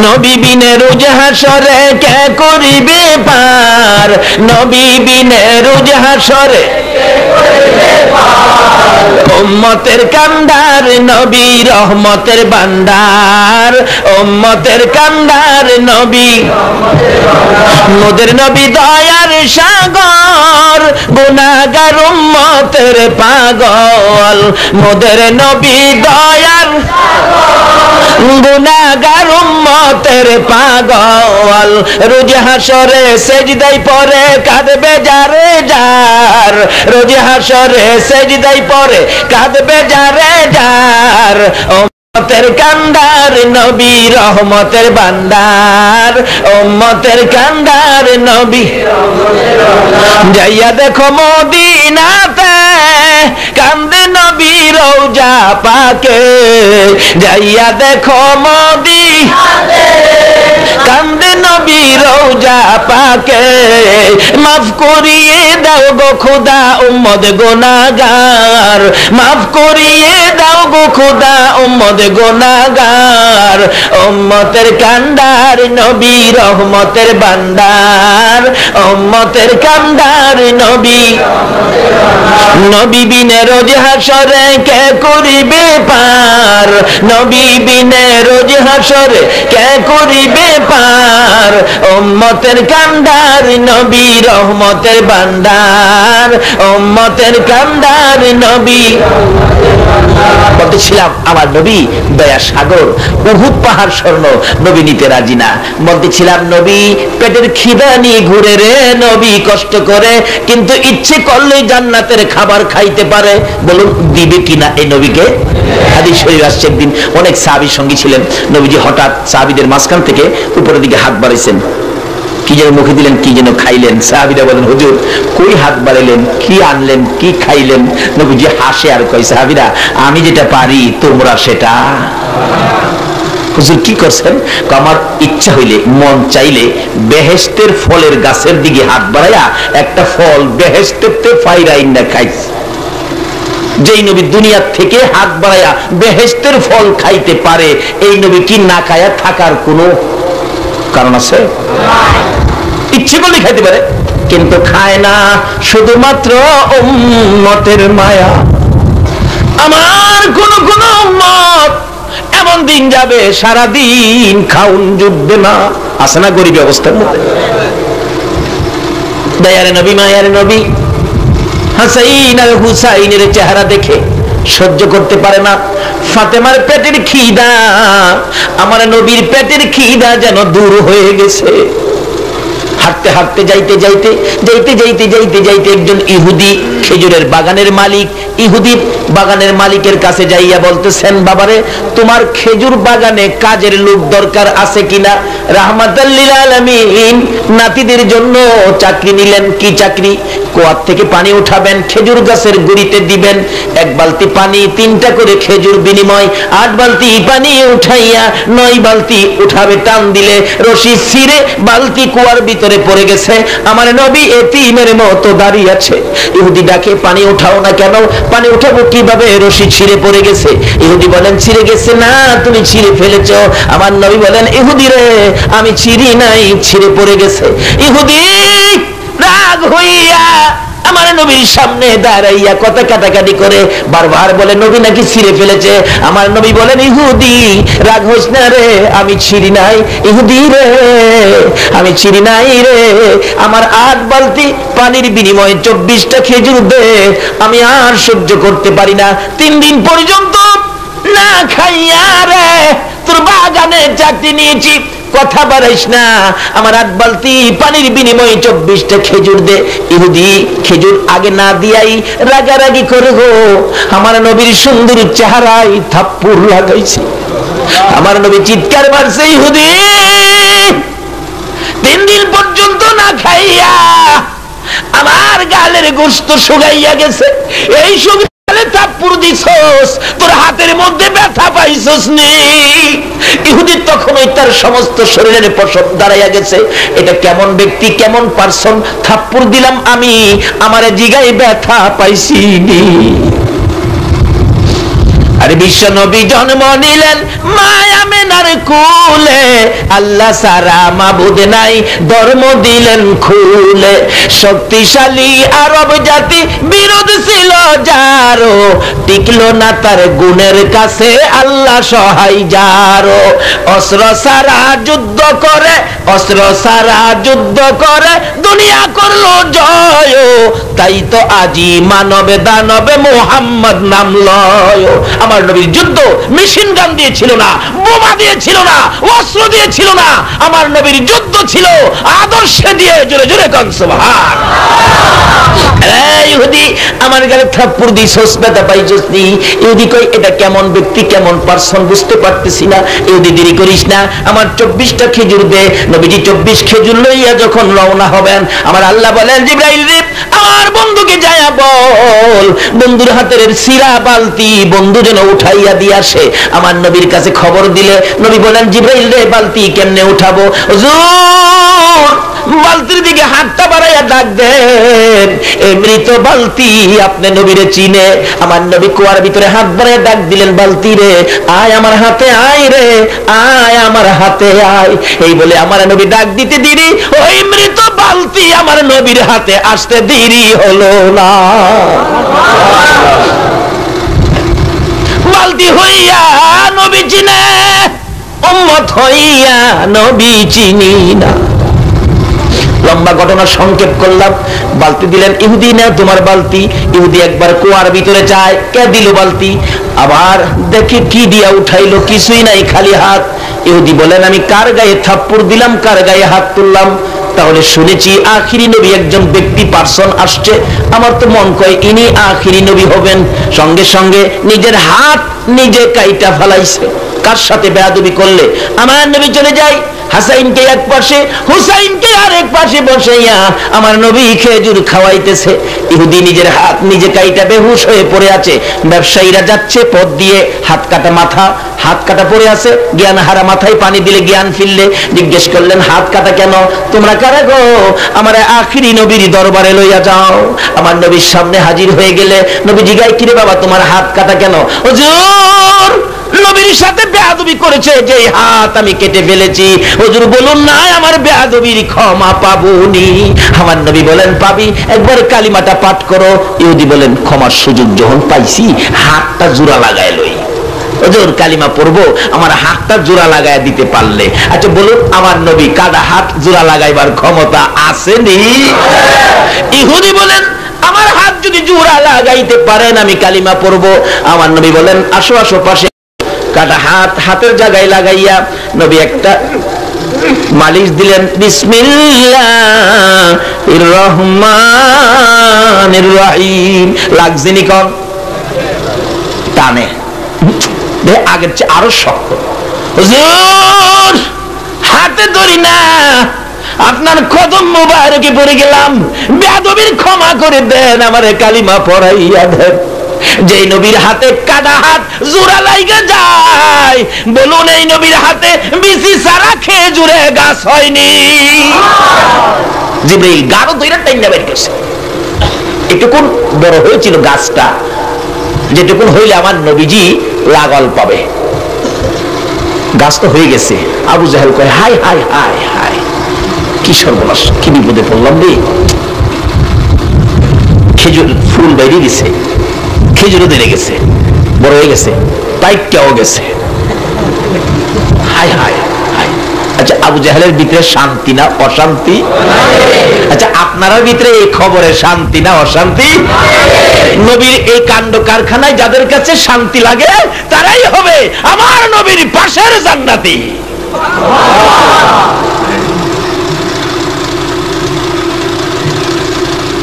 নবী বিনে রোজ হাসরে কে করিবে পার, নবী বিনে রোজ হাসরে উম্মতের কান্দার নবী রহমতের ভান্ডার, উম্মতের কান্দার নবী, মোদের নবী দয়ার সাগর, গুনাহগার উম্মতের পাগল। মোদের নবী দয়ার গুনাহগার উম্মতের পাগল, রোজ হাসরে সেজদায় পড়ে কাঁদবে যারে যার, রোজ হাসরে সেজদায় পড়ে কাঁদবে যারে যার। উম্মতের কান্দার নবী রহমতের ভান্ডার, উম্মতের কান্দার নবী। যাইয়া দেখো মদিনাতে কান্দে নবী রওজা পাকে, যাইয়া দেখো মদিনাতে কান্দে নবী রওজা পাকে। মাফ করিয়ে দাও গো খোদা উম্মত গুনাহগার, মাফ করিয়ে দাও গো খোদা উম্মত গুনাহগার। উম্মতের কান্দার নবী রহমতের ভান্ডার, উম্মতের কান্দার নবী, নবী বিনে রোজ হাসরে কে করিবে পার, নবী বিনে রোজ হাসরে কে করিবে পার। উম্মতের কান্দার নবী রহমতের ভান্ডার, উম্মতের কান্দার নবী। বলতেছিলাম আমার নবী দয়া সাগর, উহুদ পাহাড় স্বর্ণ নবী নিতে রাজি না। বলতেছিলাম নবী পেটের খিদা নিয়ে ঘুরে রে, নবী কষ্ট করে, কিন্তু ইচ্ছে করলে জান্নাতের খাবার খাইতে পারে। বলুন দিবে কিনা এই নবীকে? হাদিস শরীফ আসছে, একদিন অনেক সাহাবীর সঙ্গী ছিলেন, নবীজি হঠাৎ সাহাবীদের মাঝখান থেকে উপরের দিকে হাত বাড়াইছেন, কি যেন মুখে দিলেন, কি যেন খাইলেন। সাহাবীরা বলেন, হুজুর কই হাত বাড়াইলেন, কি আনলেন, কি খাইলেন? নবীজি হাসে আর কয়, সাহাবীরা আমি যেটা পারি তোমরা সেটা। হুজুর কি করছেন? আমার ইচ্ছা হইলে, মন চাইলে বেহেশতের ফলের গাছের দিকে হাত বাড়াইয়া একটা ফল বেহেশতের ফাইরাইন না খাইছে। যেই নবী দুনিয়া থেকে হাত বাড়াইয়া বেহেশতের ফল খাইতে পারে, এই নবী কি না খায়া থাকার কোনো কারণ আছে? ইচ্ছে করলে খাইতে পারে, কিন্তু খায় না, শুধুমাত্র উম্মতের মায়া। আমার কোন কোন উম্মত এমন দিন যাবে সারাদিন খাউন জুটবে না, আছে না গরিব অবস্থার মধ্যে। দয়ারে নবী মায়ারে নবী হাসাইন আর হুসাইনের চেহারা দেখে সহ্য করতে পারে না। ফাতেমার পেটের খিদা, আমার নবীর পেটের খিদা যেন দূর হয়ে গেছে। হাঁটতে হাঁটতে যাইতে যাইতে যাইতে যাইতে যাইতে যাইতে একজন ইহুদি খেজুরের বাগানের মালিক, ইহুদি বাগানের মালিকের কাছে যাইয়া বলতেছেন, বাবারে তোমার খেজুর বাগানে কাজের লোক দরকার আছে কিনা? রাহমাতাল লিল আলামিন নাতিদের জন্য চাকরি নিলেন। কি চাকরি? কুয়ার থেকে পানি উঠাবেন, খেজুর গাছের গুড়িতে দিবেন, 1 বালতি পানি 3টা করে খেজুর বিনিময় 8 বালতি পানি উঠাইয়া 9 বালতি উঠাবে। টান দিলে রশি ছিঁড়ে বালতি কুয়ার ভিতরে পড়ে গেছে। আমার নবী এতিমের মতো দাঁড়িয়ে আছে। ইহুদি ডাকে, পানি উঠাও না কেন? পানি উঠাবো কিভাবে? রশি ছিঁড়ে পড়ে গেছে। ইহুদি বলেন, ছিঁড়ে গেছে না, তুমি ছিঁড়ে ফেলেছো। আমার নবী বলেন, ইহুদি রে আমি ছিঁড়ি নাই, ছিঁড়ে পড়ে গেছে। ইহুদি রাগ হইয়া আমার নবীর সামনে দাঁড়াইয়া কথা কাটাকাটি করে বারবার বলে, নবী নাকি ছিঁড়ে ফেলেছে। আমার নবী বলেন, ইহুদি রাগ হোস না রে, আমি ছিঁড়ি নাই। ইহুদি রে আমি ছিঁড়ি নাই রে, আমার 8 বালতি পানির বিনিময়ে 24টা খেজুর দে, আমি আর সহ্য করতে পারি না। 3 দিন পর্যন্ত না খাইয়া রে তোর বাগানে চাকরি নিয়েছি, কথা বাড়াইস না, আমার 8 বালতি পানির বিনিময়ে 24টা খেজুর দে। ইহুদি খেজুর আগে না দিয়াই রাগারাগি করে গো আমার নবীর সুন্দর চেহারায় থাপ্পড় লাগাইছে। আমার নবী চিৎকার মারছে, ইহুদি 3 দিন পর্যন্ত না খাইয়া আমার গালের গোশত শুকাইয়া গেছে, এই শুকালে থাপ্পড় দিছস, তোর হাতের মধ্যে ব্যথা পাইছস নি? ইহুদি তখনই তার সমস্ত শরীরের পশম দাঁড়াইয়া গেছে। এটা কেমন ব্যক্তি, কেমন পারসন? থাপ্পড় দিলাম আমি, আমার জিগায় ব্যথা পাইছি নি। আরে বিশ্ব নবী জন্ম নিলেন মায়া মেনার কুলে, আল্লাহ সারা মাবুদ নাই, ধর্ম দিলেন খুলে। শক্তিশালী আরব জাতি বিরোধ ছিল যারো, টিকলো না তার গুণের কাছে আল্লাহ সহায় যারো। অস্ত্র সারা যুদ্ধ করে, অস্ত্র সারা যুদ্ধ করে দুনিয়া করলো জয়, তাই তো আজি মানবে দানবে মুহাম্মদ নাম লয়। আমার নবীর যুদ্ধ মেশিন গান দিয়ে ছিল না, বোমা দিয়ে ছিল না, অস্ত্র দিয়ে ছিল না, আমার নবীর যুদ্ধ ছিল আদর্শে দিয়ে। জোরে জোরে কান সুবহান। ইহুদি আমার গালে থাপ্পড় দিছস, ব্যথা পাইছস নি? ইহুদি কই, এটা কেমন ব্যক্তি, কেমন পারসন বুঝতে পারতেছি না। ইহুদি দেরি করিস না, আমার 24টা খেজুর দে। নবীজি 24 খেজুর লইয়া যখন রওনা হবেন, আমার আল্লাহ বলেন, জিবরাইল রে আমার বন্ধুকে যায়া বল বন্ধুর হাতের সিরা বালতি বন্ধু যেন উঠাইয়া দিয়ে আসে। আমার নবীর কাছে খবর দিলে নবী বলেন, জিবরাইল রে বালতি কেমনে উঠাবো? হুজুর বালতির দিকে হাতটা বাড়াইয়া ডাক দেন, এই মৃত বালতি আপনি নবীরে চিনে। আমার নবী কুয়ার ভিতরে হাত বাড়াইয়া ডাক দিলেন, বালতি রে আয় আমার হাতে, আয় রে আয় আমার হাতে আয়। এই বলে আমার নবী ডাক দিতে দেরি, ওই মৃত বালতি আমার নবীর হাতে আসতে দেরি হলো না। বালতি হইয়া নবী চিনে, উম্মত হইয়া নবী চিনি না। লম্বা ঘটনা সংক্ষেপ করলাম। বালতি দিলেন, ইহুদি না তোমার বালতি। ইহুদি একবার কুয়ার ভিতরে যায়, কে দিল বালতি? আবার দেখে কি দিয়া উঠাইলো, কিছুই নাই, খালি হাত। ইহুদি বলেন, আমি কার গায়ে থাপ্পড় দিলাম, কার গায়ে হাত তুললাম? তাহলে শুনেছি আখিরি নবী একজন ব্যক্তি পার্সন আসছে, আমার তো মন কয় ইনি আখিরি নবী হবেন। সঙ্গে সঙ্গে নিজের হাত নিজে কাইটা ফেলাইছে। কার সাথে বেয়াদবি করলে? আমার নবী চলে যায়, হাসাইনকে এক পাশে, হুসাইনকে আরেক পাশে বসাইয়া আমার নবী খেজুর খাওয়াইতেছে। ইহুদি নিজের হাত নিজে কাইটা বেহুশ হয়ে পড়ে আছে। ব্যবসায়ীরা যাচ্ছে পথ দিয়ে, হাত কাটা মাথা, হাত কাটা পড়ে আছে, জ্ঞান হারা মাথায় পানি দিলে জ্ঞান ফিরলে। জিজ্ঞেস করলেন, হাত কাটা কেন? তোমরা কারা গো? আমার আখিরি নবীর দরবারে লইয়া যাও। আমার নবীর সামনে হাজির হয়ে গেলে নবী জিজ্ঞাসা, কিরে বাবা তোমার হাত কাটা কেন? হুজুর নবীর সাথে বেয়াদবি করেছে, যে হাত আমি কেটে ফেলেছি, হুজুর বলুন না আমার বেয়াদবির ক্ষমা পাবনি? আমার নবী বলেন পাবি, একবার কালিমাটা পাঠ করো। ইহুদি বলেন ক্ষমার সুযোগ যখন পাইছি হাতটা জোড়া লাগায় লই, হুজুর কালিমা পড়বো, আমার হাতটা জোড়া লাগায় দিতে পারলে। আচ্ছা বলুন আমার নবী কাদা হাত জোড়া লাগাইবার ক্ষমতা আসেনি? ইহুদি বলেন আমার হাত যদি জোড়া লাগাইতে পারেন আমি কালিমা পড়বো। আমার নবী বলেন আসো আসো পাশে। কাটা হাত হাতের জায়গায় লাগাইয়া নবী একটা মালিশ দিলেন। বিসমিল্লাহির রহমানির রহিম। লাগছেনি কোন টানে আগের চেয়ে আরো শক্ত। হুজুর হাতে ধরি না, আপনার কদম মোবারকে পড়ে গেলাম, বেয়াদবির ক্ষমা করে দেন, আমারে কালিমা পড়াইয়া দেন। যে নবীর হাতে কাদা হাত জোড়া লাইগা যায়, বলুন এই নবীর হাতে বিসি সারা খেজুরে গাছ হয়নি? জিবরাইল গাঢ় ধইরা টাইনা বের করছে। এটুকুন বড় হয়েছিল গাছটা, যেটুকুন হইলে আমার নবীজি লাগল পাবে। গাছ তো হয়ে গেছে। আবু জাহেল কয় হাই হাই হাই হাই, কি সর্বনাশ, কি বিপদে পড়লাম রে। খেজুর ফুল বাইরে গেছে, খেজুরও ধরে গেছে, বড় হয়ে গেছে, পাইকাও গেছে। High high high. আচ্ছা আবু জাহেলের ভিতরে শান্তি না অশান্তি? আচ্ছা আপনার ভিতরে এই খবরে শান্তি না অশান্তি? নবীর এই কাণ্ড কারখানায় যাদের কাছে শান্তি লাগে তারাই হবে আমার নবীর পাশের জান্নাতি।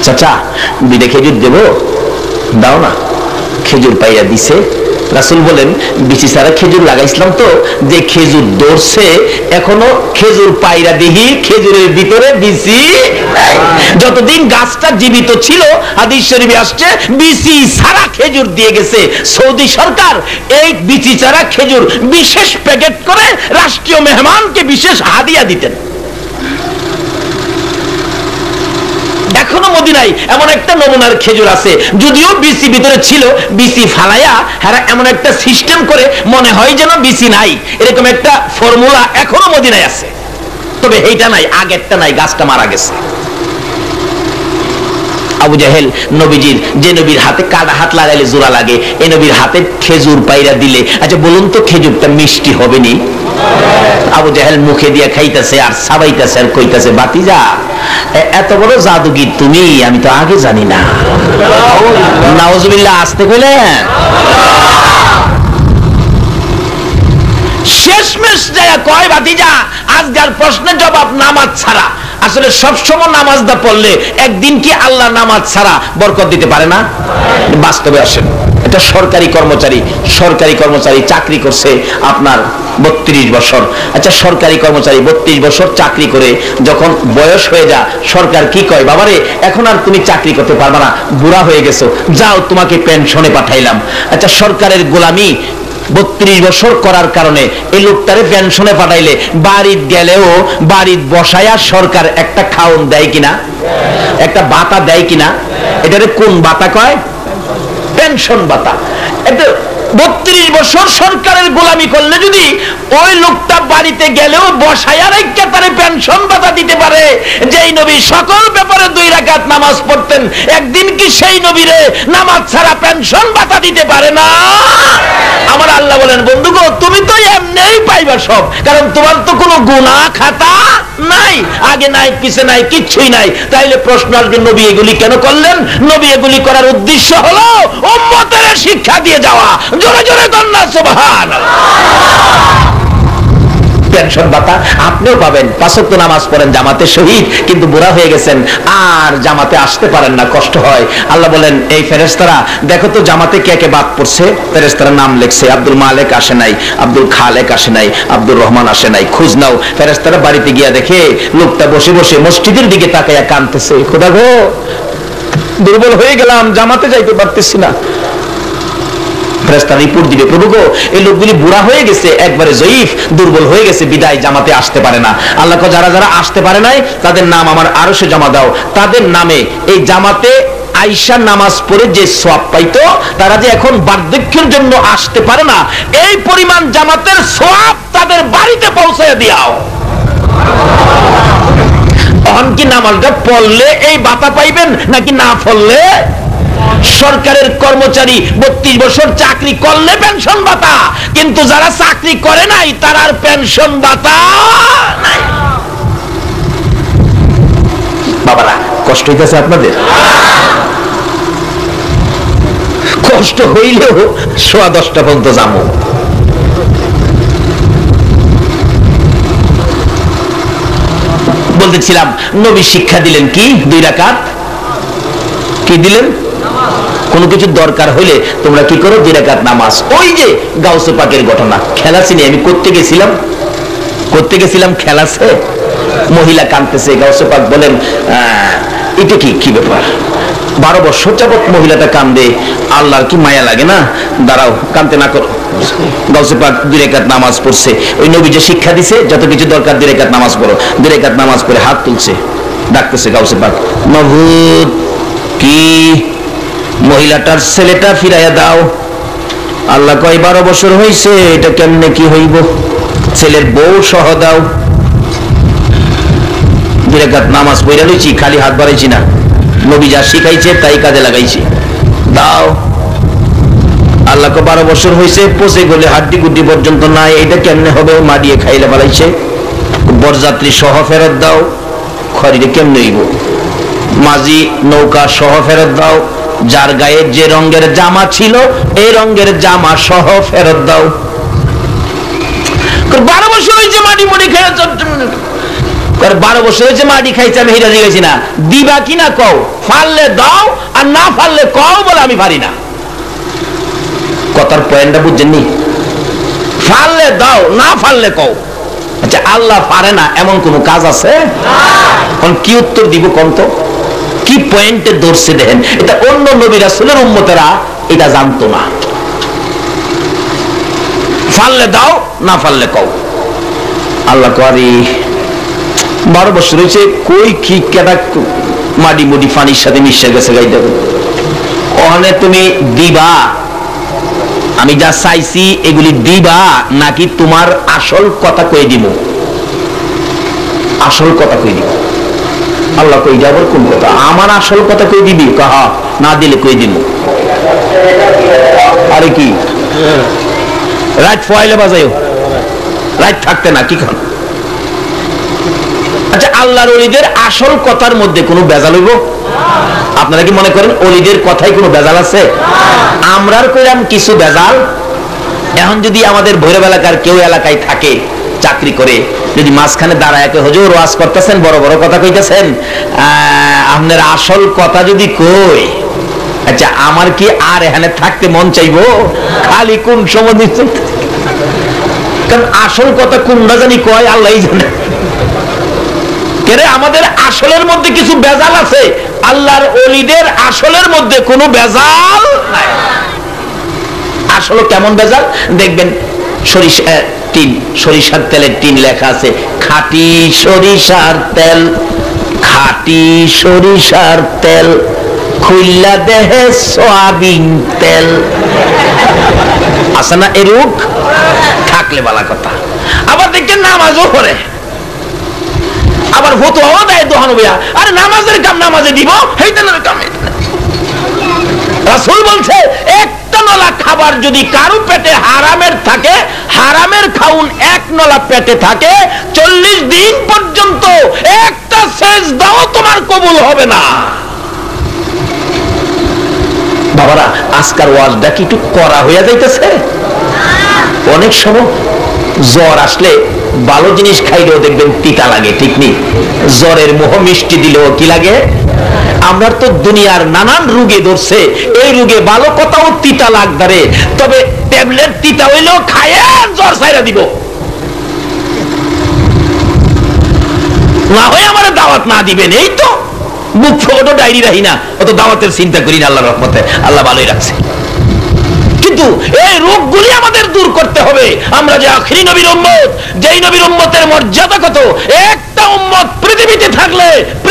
চাচা বিদে খেজুর দেব, দাও না। খেজুর পাইয়া দিছে। রাসূল বলেন বিচি সারা খেজুর লাগাইছিলাম তো, যে খেজুর ধরছে এখনো খেজুর পাইরা দিহি, খেজুরের ভিতরে বিচি। যতদিন গাছটা জীবিত ছিল হাদিস শরীফে আসছে বিচি সারা খেজুর দিয়ে গেছে। সৌদি সরকার এই বিচি সারা খেজুর বিশেষ প্যাকেট করে রাষ্ট্রীয় মেহমানকে বিশেষ হাদিয়া দিতেন। এখনো মদিনায় এমন একটা নমুনার খেজুর আছে, যদিও বিসি ভিতরে ছিল, বিসি ফালাইয়া হারা এমন একটা সিস্টেম করে মনে হয় যেন বিসি নাই, এরকম একটা ফর্মুলা এখনো মদিনায় আছে। তবে এইটা নাই, আগেরটা নাই, গাছটা মারা গেছে। আবু জাহেল নবীজির, যে নবীর হাতে কাদা হাত লাগাইলে জোড়া লাগে, এই নবীর হাতে খেজুর পাইরা দিলে, আচ্ছা বলুন তো খেজুরটা মিষ্টি হবে নি? আবু জাহেল মুখে দিয়ে খাইতেছে আর সাবাইতেছে আর কইতাছে বাতিজা এত বড় জাদুগির তুমি, আমি তো আগে জানি না। নাউজুবিল্লাহ আসতে কইলে শেষমেশ যায় কয় বাতিজা আজকাল প্রশ্নের জবাব নামাজ ছাড়া। আসলে সবসময় নামাজটা পড়লে একদিন কি আল্লাহ নামাজ ছাড়া বরকত দিতে পারে না? বাস্তবে আসেন, এটা সরকারি কর্মচারী চাকরি করছে আপনার 32 বছর। আচ্ছা সরকারি কর্মচারী 32 বছর চাকরি করে যখন বয়স হয়ে যা, সরকার কি কয় বাবারে এখন আর তুমি চাকরি করতে পারবা না, বুড়া হয়ে গেছো, যাও তোমাকে পেনশনে পাঠাইলাম। আচ্ছা সরকারের গোলামি 32 বছর করার কারণে এই লোকটারে পেনশনে পাঠাইলে বাড়িতে গেলেও বাড়িতে বসায়া সরকার একটা খাওন দেয় কিনা, একটা ভাতা দেয় কিনা? এটারে কোন ভাতা কয়? পেনশন ভাতা। এটা 32 বছর সরকারের গোলামি করলে যদি ওই লোকটা বাড়িতে গেলেও বসায়া রেখে তারে পেনশন ভাতা দিতে পারে, যেই নবী সকল ব্যাপারে 2 রাকাত নামাজ পড়তেন, একদিন কি সেই নবীরে নামাজ ছাড়া পেনশন ভাতা দিতে পারে না? আমার আল্লাহ বলেন বন্ধু গো তুমি তো এমনিই পাইবা সব, কারণ তোমার তো কোনো গুনাহ খাতা নাই, আগে নাই পিছে নাই, কিচ্ছুই নাই। তাইলে প্রশ্ন আসবে নবী এগুলি কেন করলেন? নবী এগুলি করার উদ্দেশ্য হলো উম্মতের শিক্ষা দিয়ে যাওয়া। জোরে জোরে কন্যা সুবহানাল্লাহ। পেনশন ভাতা আপনিও পাবেন, 5 ওয়াক্ত নামাজ পড়েন, জামাতে শহীদ, কিন্তু বুড়া হয়ে গেছেন আর জামাতে আসতে পারেন না, কষ্ট হয়। আল্লাহ বলেন এই ফেরেশতারা দেখো তো জামাতে কে কে বাদ পড়ছে। ফেরেশতারা নাম লিখছে, আব্দুল মালিক আসে নাই, আব্দুল খালেক আসে নাই, আব্দুর রহমান আসে নাই, খোঁজ নাও। ফেরেশতারা বাড়িতে গিয়া দেখে লোকটা বসে বসে মসজিদের দিকে তাকাইয়া কাঁদতেছে, খোদা গো দুর্বল হয়ে গেলাম, জামাতে যাইতে পারতেছি না। ফেরেশতা রিপোর্ট দিবে, প্রভু গো এই লোকগুলি বুড়া হয়ে গেছে, একবারে জয়ীফ, দুর্বল হয়ে গেছে, বিদায় জামাতে আসতে পারে না। আল্লাহ যারা যারা আসতে পারে নাই তাদের নাম আমার আরশে জমা দাও, তাদের নামে এই জামাতে আয়েশা নামাজ পড়ে যে সওয়াব পাইতো, তারা যে এখন বার্ধক্যের জন্য আসতে পারে না, এই পরিমাণ জামাতের সওয়াব তাদের বাড়িতে পৌঁছায় দিয়াও। তখন কি নামাজটা পড়লে এই বাতা পাইবেন নাকি না পড়লে? সরকারের কর্মচারী 32 বছর চাকরি করলে পেনশন ভাতা, কিন্তু যারা চাকরি করে নাই তারা আর পেনশন ভাতা নাই। বাবারা, কষ্ট হইতেছে আপনাদের? কষ্ট হইলেও 10:15 পর্যন্ত যাবো। বলতেছিলাম নবী শিক্ষা দিলেন কি? 2 রাকাত। কি দিলেন? কোনো কিছু দরকার হইলে তোমরা কি করো? 2 রাকাত নামাজ। ওই যে গাউসে পাকের ঘটনা, খেলাছি নি আমি করতে গেছিলাম খেলাছে, মহিলা কাঁদতেছে, গাউসে পাক বলেন এটা কি ব্যাপার? 12 বছর যাবত মহিলাটা কান্দে, আল্লাহর কি মায়া লাগে না? দাঁড়াও, কান্দতে না করো। গাউসে পাক 2 রাকাত নামাজ পড়ছে। ওই নবী যে শিক্ষা দিছে যত কিছু দরকার 2 রাকাত নামাজ পড়ো। 2 রাকাত নামাজ পড়ে হাত তুলছে, ডাকতেছে গাউসে পাক, মাবুদ কি মহিলাটার ছেলেটা ফিরাইয়া দাও। আল্লাহ কয় 12 বছর হইছে, এটা কেমনে কি হইব? ছেলের বউ সহ দাও। 2 রাকাত নামাজ পড়া লইছি, খালি হাত বাড়াইছি না, নবী যা শিখাইছে তাই কাজে লাগাইছি। দাও। আল্লাহ কয় 12 বছর হইছে, পচে গলে হাড্ডি গুড্ডি পর্যন্ত নাই, এটা কেমনে হবে? মা দিয়ে খাইলে বাড়াইছে। বরযাত্রী সহ ফেরত দাও। খরিদে কেমনে হইব? মাঝি নৌকা সহ ফেরত দাও। যার গায়ে যে রঙের জামা ছিল এই রঙের জামা সহ ফেরত দাও। 12 বছর হয়েছে মাটি মুড়ি খেয়ে, 12 বছর হয়েছে মাটি খাইছে, আমি হিরা দিয়েছি না। দিবা কিনা কও, ফাললে দাও আর না ফাললে কও, বলে আমি পারি না। কথার পয়েন্টটা বুঝছেননি? ফাললে দাও, না ফাললে কও। আচ্ছা, আল্লাহ পারে না এমন কোন কাজ আছে? এখন কি উত্তর দিব কোন তো? কি পয়েন্টে ধরছে দেখেন। এটা অন্য নবী রাসূলের উম্মতেরা এটা জানতো না। ফাললে দাও, না ফাললে কও। আল্লাহ করি 12 বছর হয়েছে, কই কি কেডা মাটি মুডি পানির সাথে মিশে গেছে গাই দেবে। ওখানে তুমি দিবা, আমি যা চাইছি এগুলি দিবা, নাকি তোমার আসল কথা কই দিব? আসল কথা কই দিব। আল্লাহ কই যাবার কোন কথা? আমার আসল কথা কই দিবি? কাহা না দিলে কই দিব। আরে কি রাত ফয়লে বাজাইও, রাত থাকতে না কি খান। আচ্ছা, আল্লাহর ওলিদের আসল কথার মধ্যে কোনো বেজাল হইব? আপনারা কি মনে করেন ওলিদের কথায় কোনো বেজাল আছে? আমরার কইরাম কিছু বেজাল। এখন যদি আমাদের ভৈরব এলাকার কেউ এলাকায় থাকে, চাকরি করে, যদি মাঝখানে দাঁড়ায় হুজুর ওয়াজ করতেছেন, বড় বড় কথা কইতেছেন, আপনার আসল কথা যদি কই, আচ্ছা আমার কি আর এখানে থাকতে মন চাইবো? খালি কোন সময় দিচ্ছে, কারণ আসল কথা কোনটা জানি কয় আল্লাহই জানে। আমাদের আসলের মধ্যে কিছু বেজাল আছে, আল্লাহর ওলিদের আসলের মধ্যে কোনো বেজাল নাই। আসলে কেমন বেজাল দেখবেন, সরিষার তেলের টিন লেখা আছে খাঁটি সরিষার তেল, খাঁটি সরিষার তেল, খুইল্লা দেহে সয়াবিন তেল। আছে না এরূপ? থাকলে বালা কথা। আবার দেখেন নামাজও পড়ে, আবার ফতোয়াও দেয় দোহানো ভাইয়া, আরে নামাজের কাম নামাজে দিব, হেইতানের কাম। রাসূল বলছে একটা নলা খাবার যদি কারো পেটে হারামের থাকে, হারামের খাউন 1 নলা পেটে থাকে, 40 দিন পর্যন্ত একটা সেজদাও তোমার কবুল হবে না। বাবারা, আজকাল ওয়াজটা কি একটু করা হইয়া যাইতেছে? অনেক সময় জ্বর আসলে ভালো জিনিস খাইলেও দেখবেন তিতা লাগে, ঠিক নেই? জ্বরের মোহ মিষ্টি দিলেও কি লাগে? আমরা তো দুনিয়ার নানান রোগে ধরছে, এই রোগে ভালো কথাও তিতা লাগদারে, তবে ট্যাবলেট তিতা হইলেও খায় জ্বর ছাইরা দিব। না হয় আমার দাওয়াত না দিবেন, এই তো বুক ফটো ডায়েরি রাখি না, অত দাওয়াতের চিন্তা করি না। আল্লাহর রহমতে আল্লাহ ভালোই রাখছে, কিন্তু এই রোগগুলি আমাদের দূর করতে হবে। আমরা যে আখিরি নবীর উম্মত, যেই নবীর উম্মতের মর্যাদা কত, একটা উম্মত পৃথিবীতে থাকলে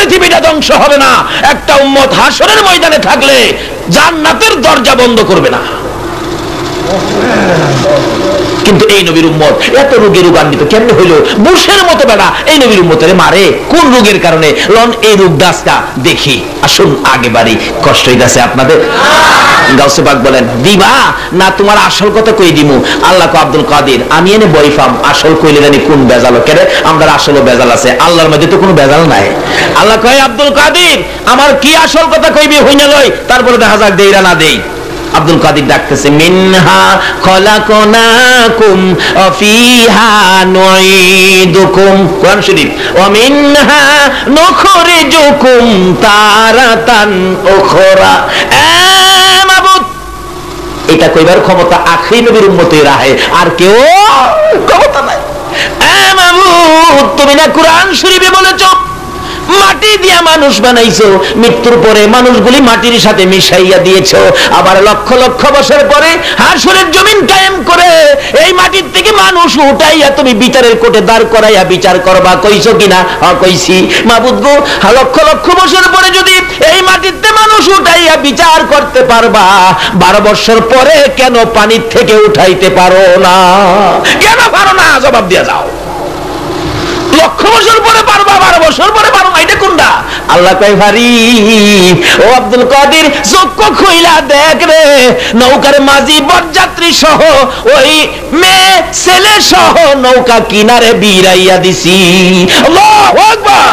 পৃথিবীটা ধ্বংস হবে না। একটা উম্মত হাসরের ময়দানে থাকলে জান্নাতের দরজা বন্ধ করবে না। কিন্তু এই নবীর উম্মত এত রোগে রোগান্বিত কেমনে হইল? বুশের মতো বেড়া এই নবীর উম্মতের মারে কোন রোগের কারণে? লন এই রোগ দাসটা দেখি। আসুন আগে বাড়ি, কষ্ট হইতাছে আপনাদের। গাউসে পাক বলেন, দিবা না তোমার আসল কথা কই দিমু? আল্লাহ কো আব্দুল কাদের, আমি এনে বইফাম আসল কইলে জানি কোন বেজাল কেন? আমরা আসলে বেজাল আছে, আল্লাহর মধ্যে তো কোনো বেজাল নাই। আল্লাহ কয়, আব্দুল কাদের আমার কি আসল কথা কইবি হইনা লই, তারপরে দেখা যাক দেইরা না দেই। আব্দুল কাদের ডাকতেছে, মিনহা খলাকনাকুম ওয়া ফিহা নুঈদুকুম, কোরআন শরীফ, ওয়া মিনহা নুখরিজুকুম তারাতান উখরা। মাবুদ, এটা কইবার ক্ষমতা আখির নবীর উম্মতের রাহে, আর কেউ ক্ষমতা নাই। মাবুদ, তুমি না কোরআন শরীফে বলেছো মাটি দিয়া মানুষ বানাইছো, মৃত্যুর পরে মানুষগুলি মাটির সাথে মিশাইয়া দিয়েছো, আবার লক্ষ লক্ষ বছর পরে হাসরের জমিন কায়েম করে এই মাটির থেকে মানুষ উঠাইয়া তুমি বিচারের কোর্টে দাঁড় করাইয়া বিচার করবা, কইছো কিনা? কইছি। মাবুদ গো, লক্ষ লক্ষ বছর পরে যদি এই মাটিতে মানুষ উঠাইয়া বিচার করতে পারবা, 12 বছর পরে কেন পানির থেকে উঠাইতে পারো না? কেন পারো না? জবাব দিয়া যাও। লক্ষ বছর পরে পারবা, 12 বছর পরে পারো না, এটা কোনটা? আল্লাহ কয়, ভারি ও আব্দুল কাদের, চক্ষু খুইলা দেখ রে, নৌকার মাঝি বরযাত্রী সহ ওই মেয়ে ছেলে সহ নৌকা কিনারে বিরাইয়া দিছি। আল্লাহু আকবার,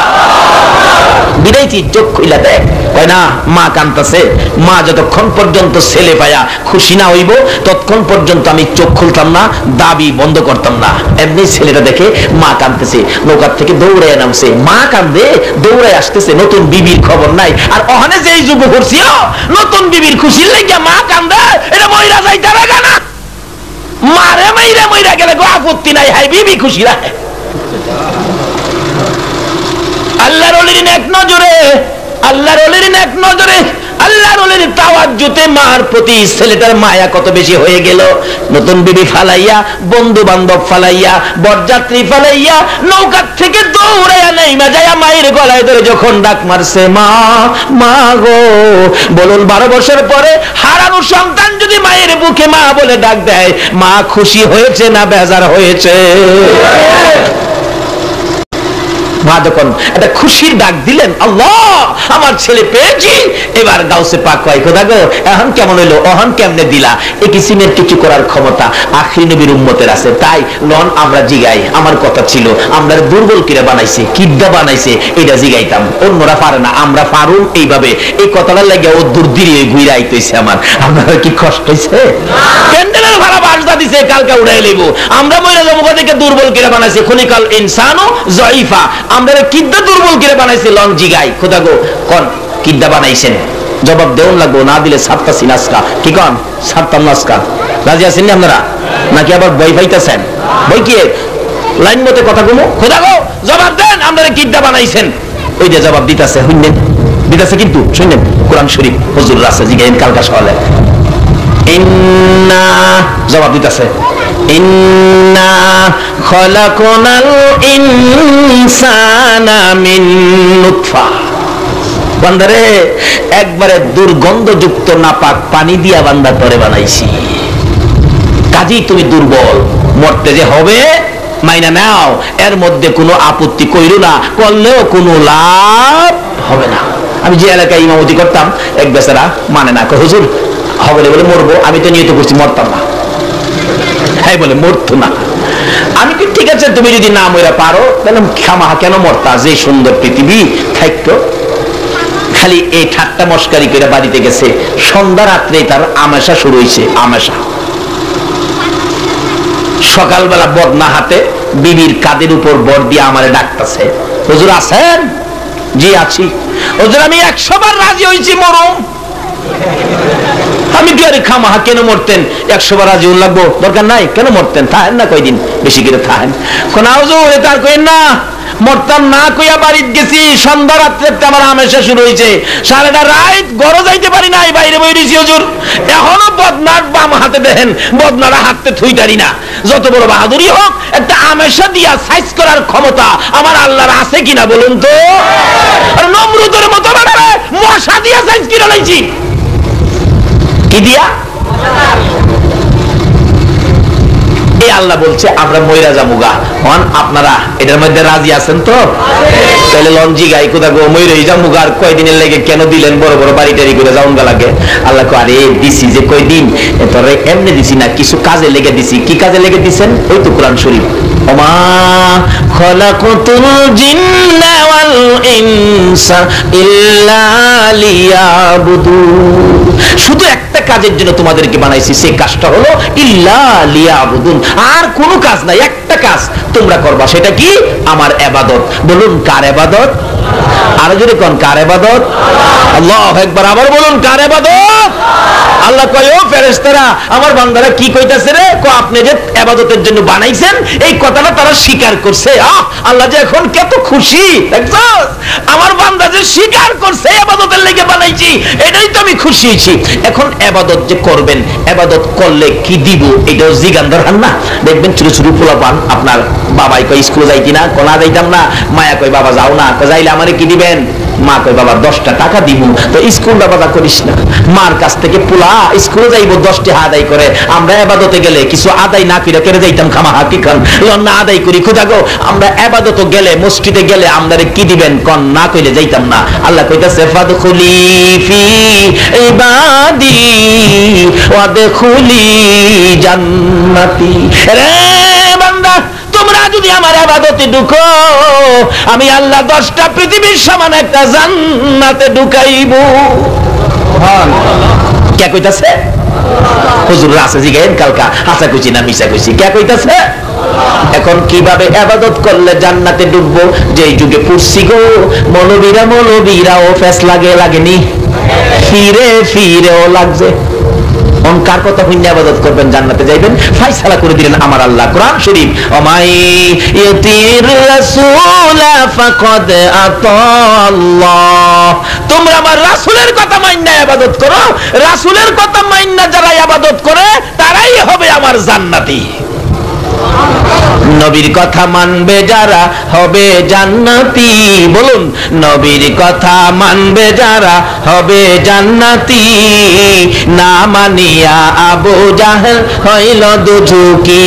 বিরাইছি, চোখ খুইলা দেখ। কয় না, মা কাঁদতেছে, মা যতক্ষণ পর্যন্ত ছেলে পায়া খুশি না হইব ততক্ষণ পর্যন্ত আমি চোখ খুলতাম না, দাবি বন্ধ করতাম না। এমনি ছেলেটা দেখে মা কাঁদতেছে, নৌকার থেকে দৌড়াইয়া নামছে, মা কান্দে দৌড়াই আসতেছে, নতুন বিবির খবর নাই। আর ওখানে যেই যুগ করছি নতুন বিবির খুশির লাগিয়া মা কান্দে, এটা মইরা যাইতে রাখা না, মারে মাইরা মইরা গেলে গো আপত্তি নাই, হাই বিবি খুশি রাখে। আল্লাহর ওলির এক নজরে, আল্লাহর ওলির এক নজরে, আল্লাহর ওলির তাওয়াজ্জুতে মার প্রতি ছেলেটার মায়া কত বেশি হয়ে গেল। নতুন বিবি ফালাইয়া, বন্ধু বান্ধব ফালাইয়া, বরযাত্রী ফালাইয়া নৌকার থেকে দৌড়াইয়া নেইমা যাইয়া মায়ের গলায় ধরে যখন ডাক মারছে, মা মা গো, বলুন 12 বছর পরে হারানো সন্তান যদি মায়ের বুকে মা বলে ডাক দেয়, মা খুশি হয়েছে না বেজার হয়েছে? মা যখন একটা খুশির ডাক দিলেন, আল্লাহ আমার ছেলে পেয়েছি, এবার গাউসে পাক কয়, খোদা গো এখন কেমন হইলো, অহন কেমনে দিলা? এই কিসিমের কিছু করার ক্ষমতা আখির নবীর উম্মতের আছে। তাই লন আমরা জিগাই, আমার কথা ছিল আমরা দুর্বল কিরে বানাইছে, কিডা বানাইছে, এটা জিগাইতাম, অন্যরা পারে না, আমরা পারুম। এইভাবে এই কথাটা লাগে ও দূর দিয়ে ঘুরে আইতেছে। আমার আপনার কি কষ্ট হয়েছে? ক্যান্ডেলের ভাড়া বাসদা দিছে, কালকে উড়াই লইব, আমরা মহিলা জমকা থেকে দুর্বল কিরে বানাইছে, খনিকাল ইনসানও জয়ীফা, আমরা কিডা দুর্বল কিরে বানাইছে। লং জিগাই, খোদা গো কোন কিডা বানাইছেন? জবাব দেউন লাগবো, না দিলে সাতটা নাস্কা। কি কন? সাতটা নাস্কা। রাজি আছেন আপনারা নাকি আবার বই পাইতেছেন? বই কি লাইন মতে কথা গুলো, খোদা গো জবাব দেন, আমরা কিডা বানাইছেন? ওই যে জবাব দিতেছে, শুনলেন দিতেছে, কিন্তু শুনলেন কোরআন শরীফ হুজুর আছে, জিগাইন কালকা সকালে, ইন্না জবাব দিতেছে, ইন্না খলাকনাল ইনসানা মিন নুতফা। বান্দারে একবারে দুর্গন্ধযুক্ত নাপাক পানি দিয়া বান্দা তরে বানাইছি, কাজী তুমি দুর্বল, মরতে যে হবে মাইনা নাও, এর মধ্যে কোনো আপত্তি কইরো না, করলেও কোনো লাভ হবে না। আমি যে এলাকায় ইমামতি করতাম, এক বেচারা মানে না, হুজুর হবে বলে মরবো, আমি তো নিয়ত করছি মরতাম না, হ্যাঁ বলে মরতো না। আমি কি ঠিক আছে, তুমি যদি না মরা পারো তাহলে খামাহা কেন মরতা, যে সুন্দর পৃথিবী থাকতো। খালি এই ঠাট্টা মস্কারি করে বাড়িতে গেছে, সন্ধ্যা রাত্রে তার আমেশা শুরু হয়েছে। আমেশা সকালবেলা বদনা হাতে বিবির কাদের উপর বর দিয়ে আমারে ডাকতেছে, হুজুর আছেন? জি আছি। হুজুর আমি 100 বার রাজি হয়েছি মরম। আমি কি আরে খামাহা কেন মরতেন, 100 বার রাজি লাগবো, দরকার নাই, কেন মরতেন, থাকেন না কয়দিন বেশি করে থাকেন। কোন হুজুর তার কইেন না, মরতাম না কইয়া বাড়িতে গেছি, সন্ধ্যা রাত্রে আমার আমেশা শুরু হয়েছে, সারাটা রাত ঘরে যাইতে পারি নাই, বাইরে বই রয়েছি হুজুর। এখনো বদনার বাম হাতে দেখেন, বদনারা হাতে থুইতারি না। যত বড় বাহাদুরি হোক, একটা আমেশা দিয়া সাইজ করার ক্ষমতা আমার আল্লাহর আছে কিনা বলুন তো? আর নমরুদের মতো বানাবে মশা দিয়া সাইজ কিনা লাইছি, কি দিয়া? এই আল্লাহ বলছে আমরা মইরা যামুগা, আপনারা এটার মধ্যে রাজি আছেন তো? তাহলে লঞ্জি গাই কোথা গো মইরই যামুগা, আর কয়দিনের লেগে কেন দিলেন বড় বড় বাড়ি টাড়ি করে যাউন গা লাগে? আল্লাহ কো আরে দিছি যে কয়দিন, তোরে এমনি দিছি না, কিছু কাজে লেগে দিছি। কি কাজে লেগে দিছেন? ওই তো কোরআন শরীফ, ওমা খলাকুতুল জিন্না ওয়াল ইনসা ইল্লা লিয়াবুদুন। শুধু একটা কাজের জন্য তোমাদেরকে বানাইছি, সেই কাজটা হলো ইল্লা লিয়াবুদুন। আর কোনো কাজ নাই, একটা কাজ তোমরা করবা, সেটা কি? আমার ইবাদত। বলুন কার ইবাদত? আরো জোরে কোন কার ইবাদত? আল্লাহু আকবার। আবার বলুন কার ইবাদত? আল্লাহ কয় ও ফেরেশতারা, আমার বান্দারা কি কইতাছে রে? কো আপনি যে ইবাদতের জন্য বানাইছেন, এই কথাটা তারা স্বীকার করছে। আল্লাহ যে এখন কত খুশি, দেখছস? আমার বান্দা যে স্বীকার করছে ইবাদতের লাগি বানাইছি, এটাই তো আমি খুশি হইছি। এখন ইবাদত যে করবেন, ইবাদত করলে কি দিব এটাও জিগান দরকার না? দেখবেন ছোট ছোট পোলাপান, আপনার বাবাই কয় স্কুলে যাইতি না? কোনা যাইতাম না। মায়া কয় বাবা যাও না, যাইলে আমারে কি দিবেন? মা কয় বাবা 10টা টাকা দিব। তো স্কুলটা বাবা করিস না, মার কাছ থেকে পোলা স্কুলে যাইব 10টা আদায় করে। আমরা ইবাদতে গেলে কিছু আদায় না করে কেড়ে যাইতাম খামাহা, কি কারণ না আদায় করি? খুদা গো, আমরা ইবাদতে গেলে, মসজিদে গেলে আমাদের কি দিবেন কোন? না কইলে যাইতাম না। আল্লাহ কইতাছে ফাদখুলি ফি ইবাদি ওয়াদখুলি জান্নাতি। রে বান্দা, তোমরা যদি আমার ইবাদতে ঢুকো, আমি আল্লাহ 10টা পৃথিবীর সমান একটা জান্নাতে ঢুকাইবো। কে কইতাছে? হুজুর আছে জিগাইন কালকা, হাসা কইছি না মিছা কইছি? কে কইতাছে? এখন কিভাবে ইবাদত করলে জান্নাতে ঢুকবো? যে যুগে পড়ছি গো, মৌলবীরাও ফেস লাগেনি, ফিরে ফিরেও লাগছে। কার কথা হইনা ইবাদত করবেন, জান্নাতে যাইবেন, ফয়সালা করে দিলেন আমার আল্লাহ। কোরআন শরীফ, ওমাই ইউতির রাসূল ফাকাদ আতাল্লাহ। তোমরা আমার রাসূলের কথা মাইন্না ইবাদত করো, রাসূলের কথা মাইন্না যারা ইবাদত করে তারাই হবে আমার জান্নাতি। নবীর কথা মানবে যারা হবে জান্নাতি। বলুন নবীর কথা মানবে যারা হবে জান্নাতি। না মানিয়া আবু জাহেল হইল দুজুকি,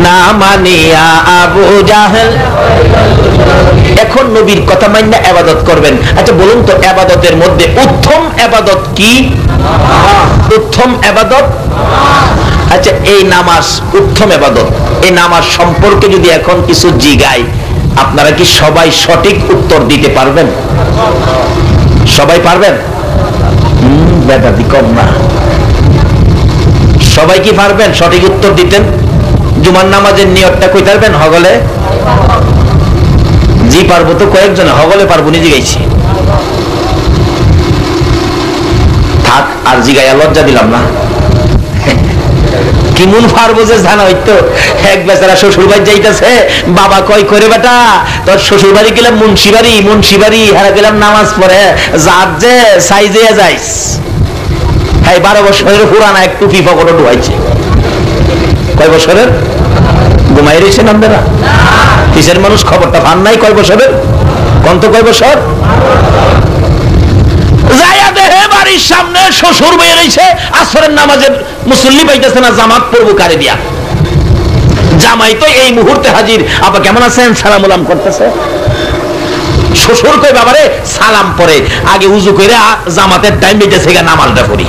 না মানিয়া আবু জাহেল। এখন নবীর কথা মাইন্না ইবাদত করবেন। আচ্ছা বলুন তো, ইবাদতের মধ্যে উত্তম ইবাদত কি? উত্তম ইবাদত, আচ্ছা এই নামাজ উত্তম ইবাদত, এই নামাজ সম্পর্কে যদি এখন কিছু জিগাই, আপনারা কি সবাই সঠিক উত্তর দিতে পারবেন? সবাই পারবেন? বেদাতি কম না। সবাই কি পারবেন সঠিক উত্তর দিতেন? জুমার নামাজের নিয়তটা কই পারবেন? হগলে জি পারবো তো কয়েকজন, হগলে পারবো নিজে গাইছি। থাক আর জিগাইয়া লজ্জা দিলাম না। কিমুন পারবো যে জানা হইতো। এক বেচারা শ্বশুর বাড়ি যাইতেছে, বাবা কয় করে বেটা তোর শ্বশুর বাড়ি গেলাম মুন্সিবাড়ি হারা গেলাম নামাজ পড়ে, যার যে সাইজে যাইস। হ্যাঁ 12 বছরের পুরানা এক টুপি পকেটে ঢুকাইছে। কয় বছরের? ঘুমাই রয়েছেন আপনারা? কিসের মানুষ খবরটা পান নাই? কয় বছরের? কত কয় বছর? বাড়ির সামনে শ্বশুর বয়ে রয়েছে, আসরের নামাজের মুসল্লি পাইতেছে না, জামাত পড়বো কারে দিয়া। জামাই তো এই মুহূর্তে হাজির, আপা কেমন আছেন সালাম উলাম করতেছে। শ্বশুর কই বাবারে সালাম পরে আগে উজু করে জামাতের টাইম বেজেছে গা, নামাজটা পড়ি।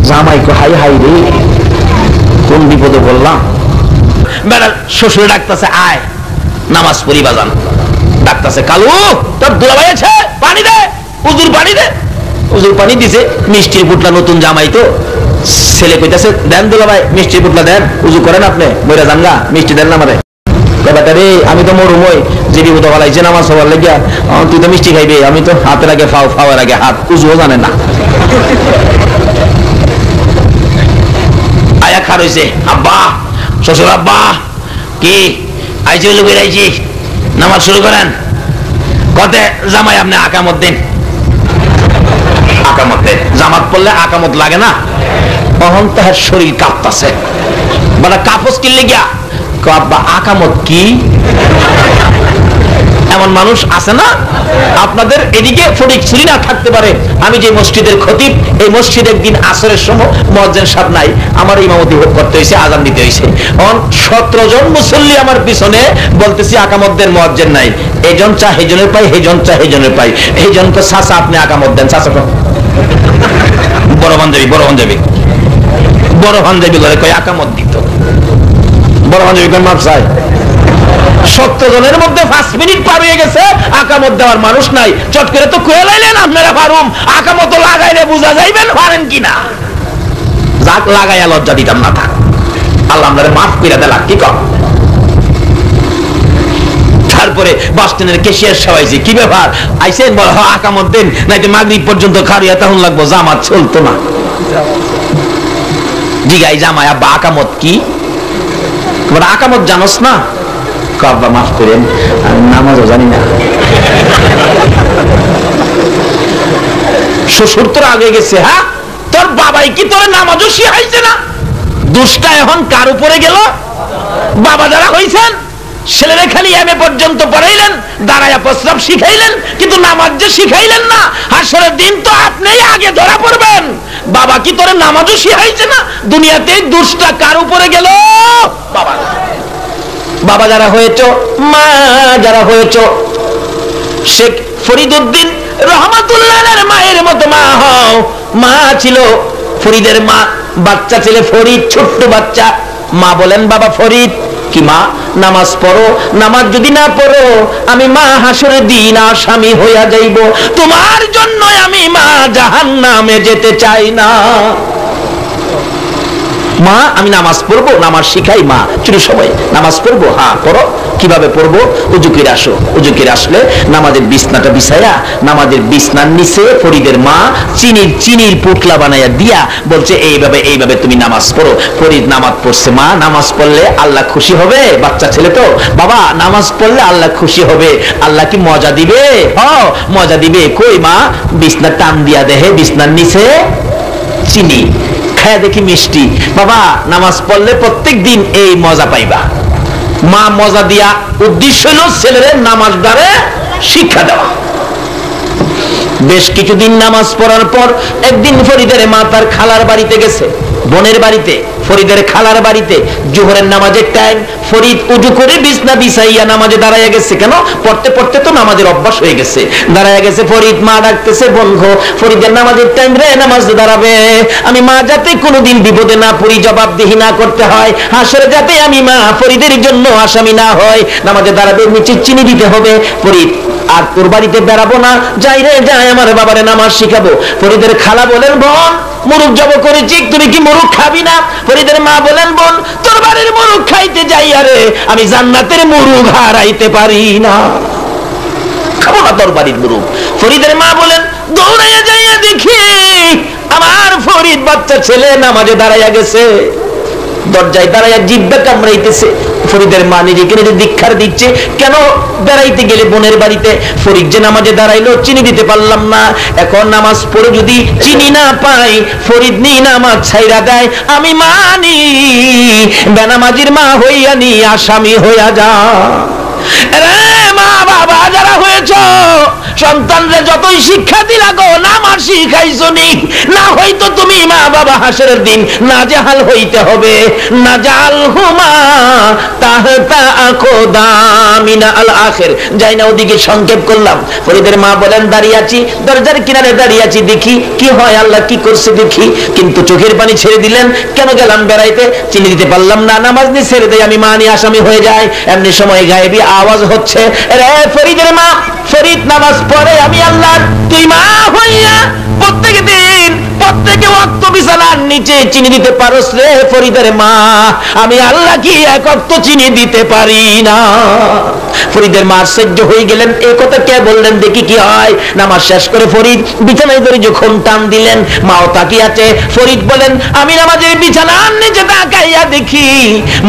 জামাই কো হাই হাই রে, কোন বিপদে বললাম। বেড়া শ্বশুর ডাকতেছে, আয় নামাজ পড়ি বাজান। ডাকতেছে, কালু তোর দুলাভাই আছে, পানি দে, উজুর পানি দে। উজুর পানি দিছে, মিষ্টির পুটলা, নতুন জামাই তো। ছেলে কইতাছে, দেন দুলাভাই মিষ্টির পুটলা দেন, উজু করেন আপনি, মইরা জানগা, মিষ্টি দেন না আমারে। বেটারে আমি তো মরুমই, যে বিপদ ফলাইছে নামাজ সবার লাগিয়া, তুই তো মিষ্টি খাইবে, আমি তো হাতের আগে ফাও, ফাওয়ার আগে হাত, উজুও জানে না। আয়া খার হইছে, আব্বা শ্বশুর আব্বা কি আইছি হলো বেরাইছি, নামাজ শুরু করেন। কতে জামাই আপনি আকামত দিন। আকামতে জামাত পড়লে আকামত লাগে না? তখন তাহার শরীর কাঁপতাছে, বলে কাপস কিনলে গিয়া কাব্বা আকামত কি? এমন মানুষ আছে না আপনাদের এদিকে? ফটিক ছুরি না থাকতে পারে। আমি যে মসজিদের খতিব, এই মসজিদ একদিন আসরের সময় মুয়াজ্জিন সাহেব নাই, আমার ইমামতি করতে হয়েছে, আজান দিতে হয়েছে। 17 জন মুসল্লি আমার পিছনে, বলতেছি আকামতদের মুয়াজ্জিন নাই। এইজন চা হেজনের পাই, হেজন চা হেজনের পাই। এইজনকে চাচা আপনি আকামত দেন। চাচা বড় পাঞ্জাবি, বড় পাঞ্জাবি, বড় পাঞ্জাবি করে কয় আকামত দিত। বড় পাঞ্জাবি কোন মাপ চাই? 17 জনের মধ্যে 5 মিনিট পার হয়ে গেছে, আকামত দেওয়ার মানুষ নাই। চট করে তো কুয়ে লাইলেন আপনারা পারুম, আকামত লাগাইলে বুঝা যাইবেন পারেন কিনা। যাক লাগাইয়া লজ্জা দিতাম না, থাক আল্লাহ আপনারা মাফ করে দেলা। কি কর? তারপরে বাস স্ট্যান্ডের ক্যাশিয়ার সবাইছে, কি ব্যাপার আইসেন? বল আকামত দেন, নাইতে মাগরিব পর্যন্ত খাড়িয়া তখন লাগবো, জামাত চলতো না। জিগাই জামাই আব্বা আকামত কি? আকামত জানোস না? আব্বা মাফ করেন, আমি নামাজও জানি না। শ্বশুর তোর আগে গেছে, হ্যাঁ তোর বাবাই কি তোর নামাজও শিখাইছে না? দুষ্টা এখন কার উপরে গেল? বাবা যারা হইছেন, ছেলেরা খালি এমএ পর্যন্ত পড়াইলেন, দাঁড়ায়া প্রস্রাব শিখাইলেন, কিন্তু নামাজ যে শিখাইলেন না। হাসরের দিন তো আপনিই আগে ধরা পড়বেন। বাবা কি তোর নামাজও শিখাইছে না? দুনিয়াতে দুষ্টা কার উপরে গেল? বাবা। বাবা যারা হয়েছ, মা যারা হয়েছ, শেখ ফরিদউদ্দিন রহমাতুল্লাহের মায়ের মতো মা হও। মা ছিল ফরিদের মা, বাচ্চা ছেলে ফরিদ, ছোট্ট বাচ্চা। মা বলেন বাবা ফরিদ কি মা নামাজ পড়ো, নামাজ যদি না পড়ো আমি মা হাসরের দিন আসামি হইয়া যাইব, তোমার জন্য আমি মা জাহান্নামে যেতে চাই না। মা আমি নামাজ পড়বো, নামাজ শিখাই মা। চুরি সবাই নামাজ পড়বো, হ্যাঁ পড়ো। কিভাবে পড়বো? উজু করে আসো। উজু করে আসলে নামাজের বিছনাটা বিছাইয়া, নামাজের বিছনার নিচে ফরিদের মা চিনির পুটলা বানাইয়া দিয়া বলছে এইভাবে এইভাবে তুমি নামাজ পড়ো। ফরিদ নামাজ পড়ছে। মা নামাজ পড়লে আল্লাহ খুশি হবে? বাচ্চা ছেলে তো, বাবা নামাজ পড়লে আল্লাহ খুশি হবে, আল্লাহ কি মজা দিবে? মজা দিবে। কই মা? বিছনা টান দিয়া দেহে, বিছনার নিচে চিনি, খায়া দেখি মিষ্টি। বাবা নামাজ পড়লে প্রত্যেক দিন এই মজা পাইবা। মা মজা দিয়া, উদ্দেশ্য হলো ছেলেদের নামাজ দ্বারে শিক্ষা দেওয়া। বেশ কিছুদিন নামাজ পড়ার পর একদিন ফরিদের মা তার খালার বাড়িতে গেছে, বোনের বাড়িতে, ফরিদের খালার বাড়িতে। জোহরের নামাজের টাইম, ফরিদ উজু করে বিছনা বিছাইয়া নামাজে দাঁড়াইয়া গেছে। কেন? পড়তে পড়তে তো নামাজের অভ্যাস হয়ে গেছে, দাঁড়াইয়া গেছে। ফরিদ মা ডাকতেছে, বন্ধু ফরিদের নামাজের টাইম রে, নামাজ দাঁড়াবে। আমি মা যাতে কোনোদিন বিপদে না পড়ি, জবাবদিহি না করতে হয়, হাসরে যাতে আমি মা ফরিদের জন্য আসামি না হয়, নামাজে দাঁড়াবে, নিচে চিনি দিতে হবে। ফরিদ আর তোর বাড়িতে বেড়াবো না, যাই রে যাই, আমার বাবারে নামাজ শিখাবো। ফরিদের খালা বলেন, বোন মুরুখ জব করেছি, তুমি কি মুরুখ খাবি না? ফরিদের মা বলেন, বোন তোর বাড়ির মুরুখ খাইতে যাই, আরে আমি জান্নাতের মুরুখ হারাইতে পারি না, খাবো না তোর বাড়ির মুরুখ। ফরিদের মা বলেন, দৌড়াইয়া যাইয়া দেখি আমার ফরিদ বাচ্চা ছেলে নামাজে দাঁড়াইয়া গেছে, দরজায় দাঁড়াইয়া জিব্বা কামড়াইতেছে। ফরিদের মা নিজেকে নিজে দীক্ষার দিচ্ছে, কেন বেড়াইতে গেলে বোনের বাড়িতে ফরিদ যে নামাজে দাঁড়াইলো, চিনি দিতে পারলাম না, এখন নামাজ পড়ে যদি চিনি না পাই, ফরিদ নি নামাজ ছাইরা দেয়, আমি মানি বেনামাজির মা হইয়া নি আসামি হইয়া যা। মা বাবা যারা হয়েছ, সন্তানরে যতই শিক্ষা দিলা গো, নামাজ শিখাইছো নি, না হয়তো তুমি মা বাবা হাসরের দিন নাজাহাল হইতে হবে। নাজাল হুমা তাহতা আকদামিনা আল আখির। যাই না ওদিকে সংক্ষেপ করলাম। ফরিদের মা বলেন, দাঁড়িয়ে আছি, দরজার কিনারে দাঁড়িয়ে আছি, দেখি কি হয়, আল্লাহ কি করছে দেখি। কিন্তু চোখের পানি ছেড়ে দিলেন। কেন গেলাম বেড়াইতে? চিনি দিতে পারলাম না, নামাজ নিয়ে ছেড়ে দেয়, আমি মানি আসামি হয়ে যায়। এমনি সময় গায়েবী আওয়াজ হচ্ছে, রে ফরিদের মা, ফরিদ নামাজ পড়ে, আমি আল্লাহর তুই মা হইয়া প্রত্যেক দিন প্রত্যেকে ওয়াক্ত বিছানার নিচে চিনি দিতে পারোস রে ফরিদের মা, আমি আল্লাহ কি এক ওয়াক্ত চিনি দিতে পারি না? ফরিদের মা আশ্চর্য হয়ে গেলেন, এই কথা কে বললেন দেখি কি হয়। নামাজ শেষ করে ফরিদ বিছানায় ধরে যখন টান দিলেন, মাও তাকিয়ে আছে। ফরিদ বলেন, আমি নামাজের বিছানার নিচে তাকাইয়া দেখি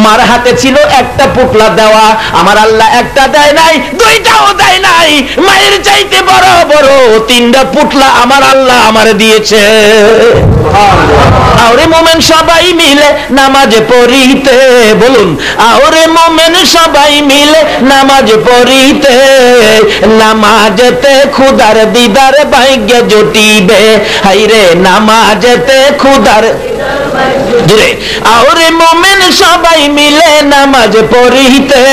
মার হাতে ছিল একটা পুটলা দেওয়া, আমার আল্লাহ একটা দেয় নাই, দুইটাও দেয় নাই, মায়ের চাইতে বড় বড় তিনটা পুটলা আমার আল্লাহ আমার দিয়েছে। আরে মোমেন সবাই মিলে নামাজ পড়িতে, বলুন আরে মোমেন সবাই মিলে নামাজ পড়িতে, নামাজেতে খুদার দিদার ভাগ্যে জুটিবে, হাইরে নামাজেতে খুদার জুড়ে। আরে মোমেন সবাই মিলে নামাজ পড়িতে,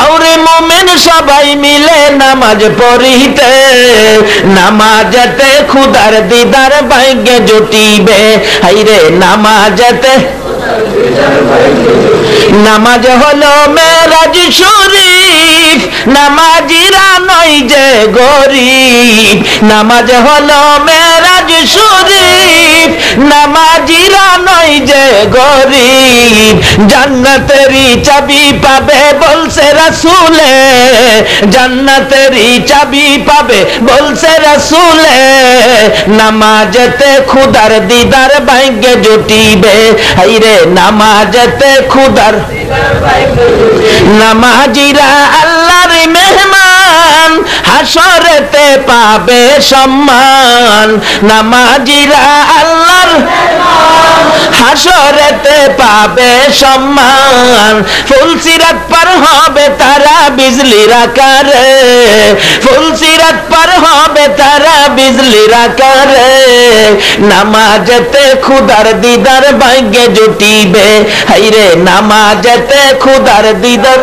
আরে মোমেন সবাই মিলে নামাজ পড়িতে, নামাজেতে খুদার দিদার ভাগ্যে জুটিবে, হাইরে নামাজেতে। নামাজ হলো মেরাজ শরীফ, নামাজিরা নয় যে গরিব, নামাজ হলো মেরাজ শরীফ, নামাজিরা নয় যে গরিব, জান্নাতেরই চাবি পাবে বলছে রাসূলে, জান্নাতেরই চাবি পাবে বলছে রাসূলে, নামাজেতে খুদার দিদার ভাগ্যে জুটিবে, হাইরে নামাজেতে খুদার। নামাজিরা আল্লাহর মেহমান, হাসরেতে পাবে সম্মান, নামাজিরা আল্লাহর হাসরেতে পাবে সম্মান, ফুলসিরাত পার হবে তারা বিজলির আকারে, ফুলসিরাত পার হবে তারা বিজলির আকারে, নামাজেতে খুদার দিদার ভাগ্যে জুটিবে, হাইরে নামাজেতে খুদার দিদার।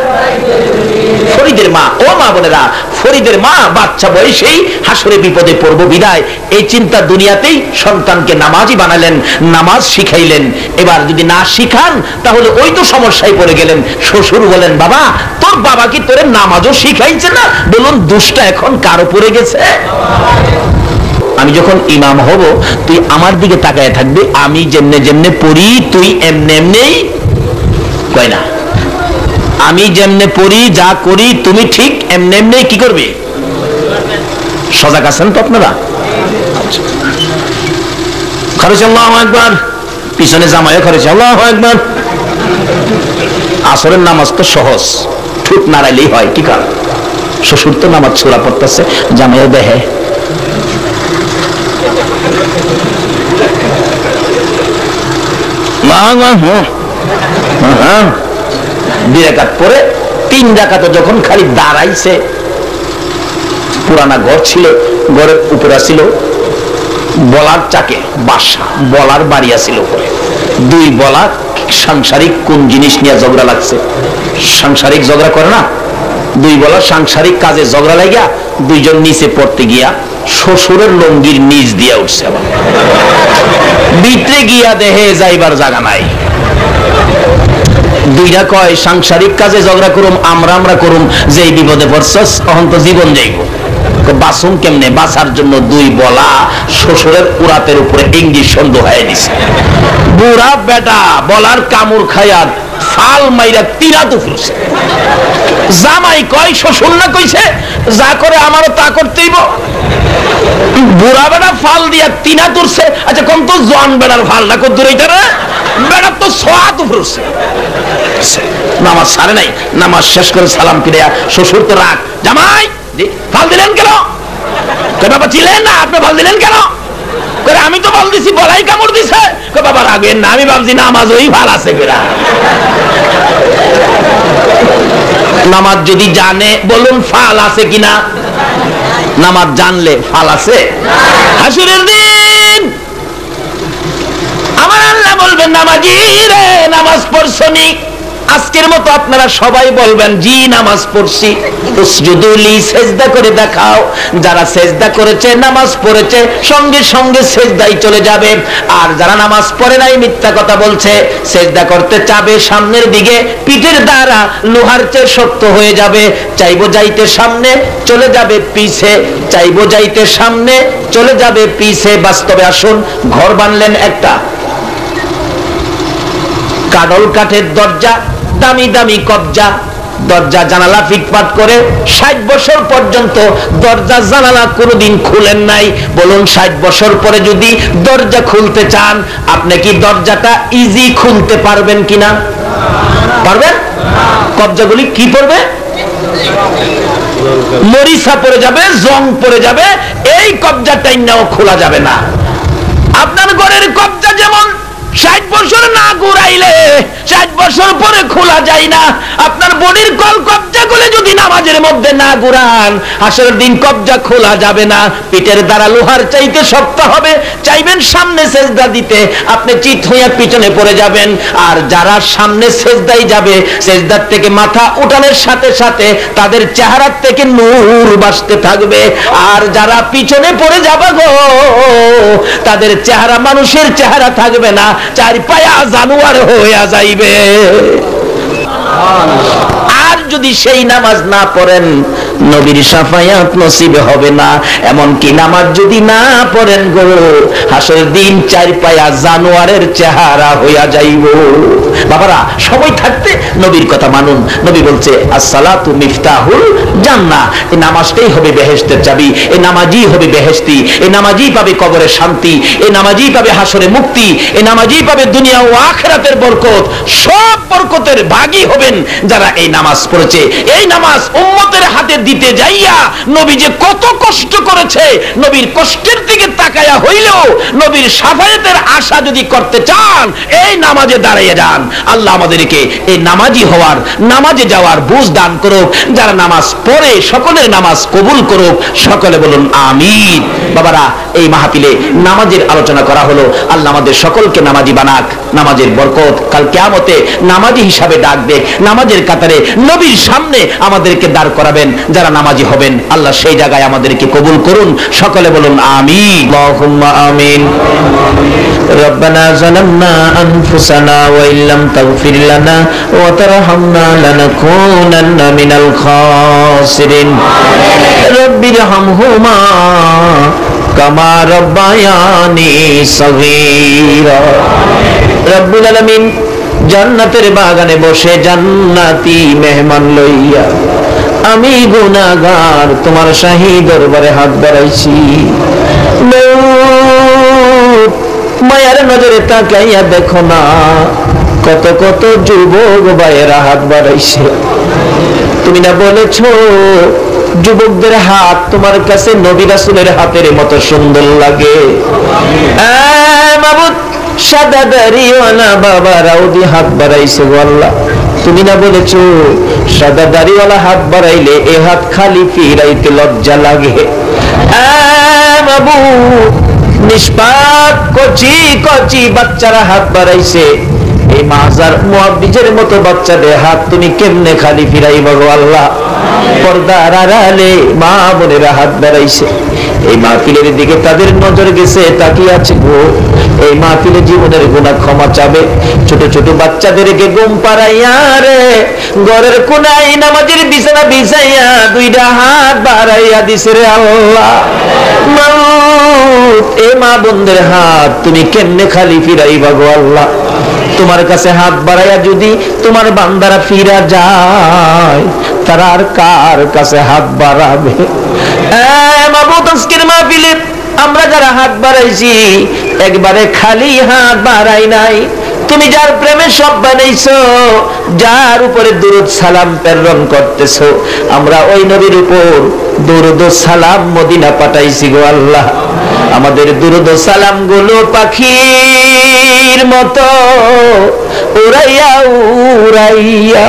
ফরিদের মা, ও মা বোনেরা, ফরিদের মা বাচ্চা বয়সেই হাসরে বিপদে পড়ব বিদায় এই চিন্তা দুনিয়াতেই সন্তানকে নামাজি বানালেন, নামাজ শিখাইলেন। এবার যদি না শিখান তাহলে ওই তো সমস্যায় পড়ে গেলেন। শ্বশুর বলেন, বাবা তোর বাবা কি তোরে নামাজও শিখাইছে না? বলুন দোষটা এখন কার উপরে গেছে? আমি যখন ইমাম হব তুই আমার দিকে তাকায় থাকবি, আমি যেমনে যেমনে পড়ি তুই এমনি এমনিই, কয় না, আমি যেমনে পড়ি যা করি তুমি ঠিক এমনি এমনি কি করবে? সজাগ আছেন তো আপনারা? খরচ আল্লাহু আকবার, পিছনে জামাইও খরচ আল্লাহু আকবার। আসরের নামাজ তো সহজ, ঠুট নাড়াইলেই হয়। কি কারণ? শ্বশুর তো নামাজ ছোড়া পড়তেছে, জামাইও দেহে। দুই রাকাত পরে তিন রাকাতে যখন খালি দাঁড়াইছে, পুরানা ঘর ছিল, ঘরের উপরে ছিল বলার চাকে বাসা, বলার বাড়ি আছিল উপরে, দুই বলা সাংসারিক কোন জিনিস নিয়ে ঝগড়া লাগছে, সাংসারিক ঝগড়া করে না, দুই বলা সাংসারিক কাজে ঝগড়া লাগিয়া দুইজন নিচে পড়তে গিয়া শ্বশুরের লঙ্গির নিচ দিয়া উঠছে, আবার ভিতরে গিয়া দেহে যাইবার জায়গা নাই। দুইটা কয় সাংসারিক কাজে ঝগড়া করুম, আমরা করুম, যেই বিপদে পড়ছস তখন তো জীবন যাইব, বাসুম কেমনে? বাঁচার জন্য দুই বলা শ্বশুরের উরাতের উপরে ইঞ্জেকশন দোহাই দিছে। বুড়া বেটা বলার কামড় খায়া ফাল মাইরা তিরা তো ফুলছে। জামাই কয় শ্বশুর না কইছে যা করে আমারও তা করতেইব। বুড়া বেটা ফাল দিয়া তিনা তুলছে। আচ্ছা কোন তো জন বেড়ার ফাল না কত দূরে বেড়া তো সোয়া তো ফুলছে। নামাজ সারে নাই, নামাজ শেষ করে সালাম ফিরিয়া শ্বশুর তো রাগ, জামাই ফাল দিলেন কেন? বাবা ছিলেন না, আপনি ফাল দিলেন কেন? আমি তো ফাল দিছি, বলাই কামড় দিছে। বাবা রাগেন না, আমি ভাবছি নামাজ ওই ভাল আছে বেড়া। নামাজ যদি জানে বলুন ফাল আছে কিনা? নামাজ জানলে ফাল আছে? হাসুরের দিন আমার আল্লাহ বলবেন, নামাজি রে নামাজ পড়ছনি? আজকের মতো আপনারা সবাই বলবেন জি নামাজ পড়ছি। উসজুদুলি, সেজদা করে দেখাও। যারা সেজদা করেছে, নামাজ পড়েছে, সঙ্গে সঙ্গে সেজদাই চলে যাবে। আর যারা নামাজ পড়ে নাই, মিথ্যা কথা বলছে, সেজদা করতে চাবে সামনের দিকে, পিঠের দ্বারা লোহার চেয়ে শক্ত হয়ে যাবে। চাইবো যাইতে সামনে, চলে যাবে পিছে, চাইবো যাইতে সামনে, চলে যাবে পিছে। বাস্তবে আসুন, ঘর বানলেন একটা, কাডল কাঠের দরজা, দামি দামি কবজা, দরজা জানালা ফিটফাট করে 60 বছর পর্যন্ত দরজা জানালা কোনোদিন খুলেন নাই। বলুন 60 বছর পরে যদি দরজা খুলতে চান, আপনি কি দরজাটা ইজি খুলতে পারবেন কিনা? পারবেন? কবজাগুলি কি পড়বে? মরিচা পড়ে যাবে, জং পড়ে যাবে, এই কবজাটাই নাও খোলা যাবে না। আপনার ঘরের কবজা যেমন 60 বছর না ঘুরাইলে 60 বছর পরে খোলা যায় না, আপনার বডির কল কবজা গুলো যদি নামাজের মধ্যে না ঘুরান, হাসরের দিন কবজা খোলা যাবে না। পিঠের দ্বারা লোহার চাইতে শক্ত হবে, চাইবেন সামনে সেজদা দিতে, আপনি চিত হইয়া পিছনে পড়ে যাবেন। আর যারা সামনে সেজদাই যাবে, সেজদার থেকে মাথা উঠানোর সাথে সাথে তাদের চেহারা থেকে নূর বাসতে থাকবে। আর যারা পিছনে পড়ে যাবে গো, তাদের চেহারা মানুষের চেহারা থাকবে না, চার পায়া জানোয়ার হইয়া যাইবে। আর যদি সেই নামাজ না পড়েন, নবীর শাফায়াত নসিব হবে না। এমন কি নামাজ যদি না পড়েন গো, হাসরের দিন চার পায়া জানোয়ারের চেহারা হইয়া যাইব। বাবারা, সবাই থাকতে নবীর কথা মানুন। নবী বলছে আসসালাতু মিফতাহুল জান্নাহ, এই নামাজটাই হবে বেহেশতের চাবি, এই নামাজই হবে বেহেশতি, এই নামাজই পাবে কবরে শান্তি, এই নামাজই পাবে হাসরে মুক্তি, এই নামাজই পাবে দুনিয়া ও আখিরাতের বরকত। সব বরকতের ভাগী হবেন যারা এই নামাজ পড়েছে। এই নামাজ উম্মতের হাতে দিতে যাইয়া নবী যে কত কষ্ট করেছে, নবীর কষ্টের দিকে তাকায়া হইলেও নবীর শাফায়াতের আশা যদি করতে চান, এই নামাজে দাঁড়িয়ে যান। আল্লাহ আমাদেরকে এই নামাজি হওয়ার, নামাজে যাওয়ার বুঝ দান করুক। যারা নামাজ পড়ে সকলের নামাজ কবুল করুক। সকলে বলুন আমিন। বাবারা, এই মাহফিলে নামাজের আলোচনা করা হলো। আল্লাহ আমাদের সকলকে নামাজি বানাক। নামাজের বরকত কাল কিয়ামতে নামাজি হিসাবে ডাকবে, নামাজের কাতারে নবীর সামনে আমাদেরকে দাঁড় করাবেন। যারা নামাজি হবেন, আল্লাহ সেই জায়গায় আমাদেরকে কবুল করুন। সকলে বলুন আমিন। আল্লাহুম্মা আমিন। রব্বানা যালামনা আনফুসানা ওয়া ইল্লাম তাগফির লানা ওয়া তারহামনা লানাকুনান্না মিনাল খাসিরিন। রব্বিরহামহুমা কামা রব্বায়ানি সগীরা। রব্বুল আলামিন জান্নাতের বাগানে বসে জান্নাতি মেহমান লইয়া আমি গুনাহগার তোমার শাহী দরবারে হাত বাড়াইছি। মায়ার নজরে তাকাইয়া দেখো না, কত কত যুবক ভাইয়েরা হাত বাড়াইছে। তুমি না বলেছো যুবকদের হাত তোমার কাছে নবী রাসূলের হাতের মতো সুন্দর লাগে। মাবুদ, সাদা দাড়িওয়ালা বাবা রাউদি হাত বাড়াইছে গো আল্লাহ। তুমি না বলেছো সাদা দাড়িওয়ালা হাত বাড়াইলে এ হাত খালি ফিরাইতে লজ্জা লাগে। মাবুদ, নিষ্পাপ কচি কচি বাচ্চারা হাত বাড়াইছে, এই মাজার মুআব্বিজের মতো বাচ্চাদের হাত তুমি কেমনে খালি ফিরাইবা গো আল্লাহ। পর্দার আড়ালে মা বোনেরা হাত বাড়াইছে, এই মাহফিলের দিকে তাদের নজর গেছে, তাকিয়ে আছে গো। এই মাহফিলে জীবনের গুনাহ ক্ষমা চাবে। ছোট ছোট বাচ্চাদেরকে ঘুম পাড়াইয়া রে ঘরের কোনায় নামাজের বিছানা বিছাইয়া দুইটা হাত বাড়াইয়া দিছে রে আল্লাহ। এ মা বোনদের হাত তুমি কেমনে খালি ফিরাইবা গো আল্লাহ। তোমার কাছে হাত বাড়াইয়া যদি তোমার বান্দারা ফিরা যায়, তারা আর কার কাছে হাত বাড়াবে? মাবুদ, আজকের মাহফিলে আমরা যারা হাত বাড়াইছি একবারে খালি হাত বাড়াই নাই। তুমি যার প্রেমে সব বানাইছো, যার উপরে দুরূদ সালাম প্রেরণ করতেছো, আমরা ওই নবীর উপর দুরূদ সালাম মদিনা পাঠাইছি গো আল্লাহ। আমাদের দুরূদ সালাম গুলো পাখির মতো উড়াইয়া উড়াইয়া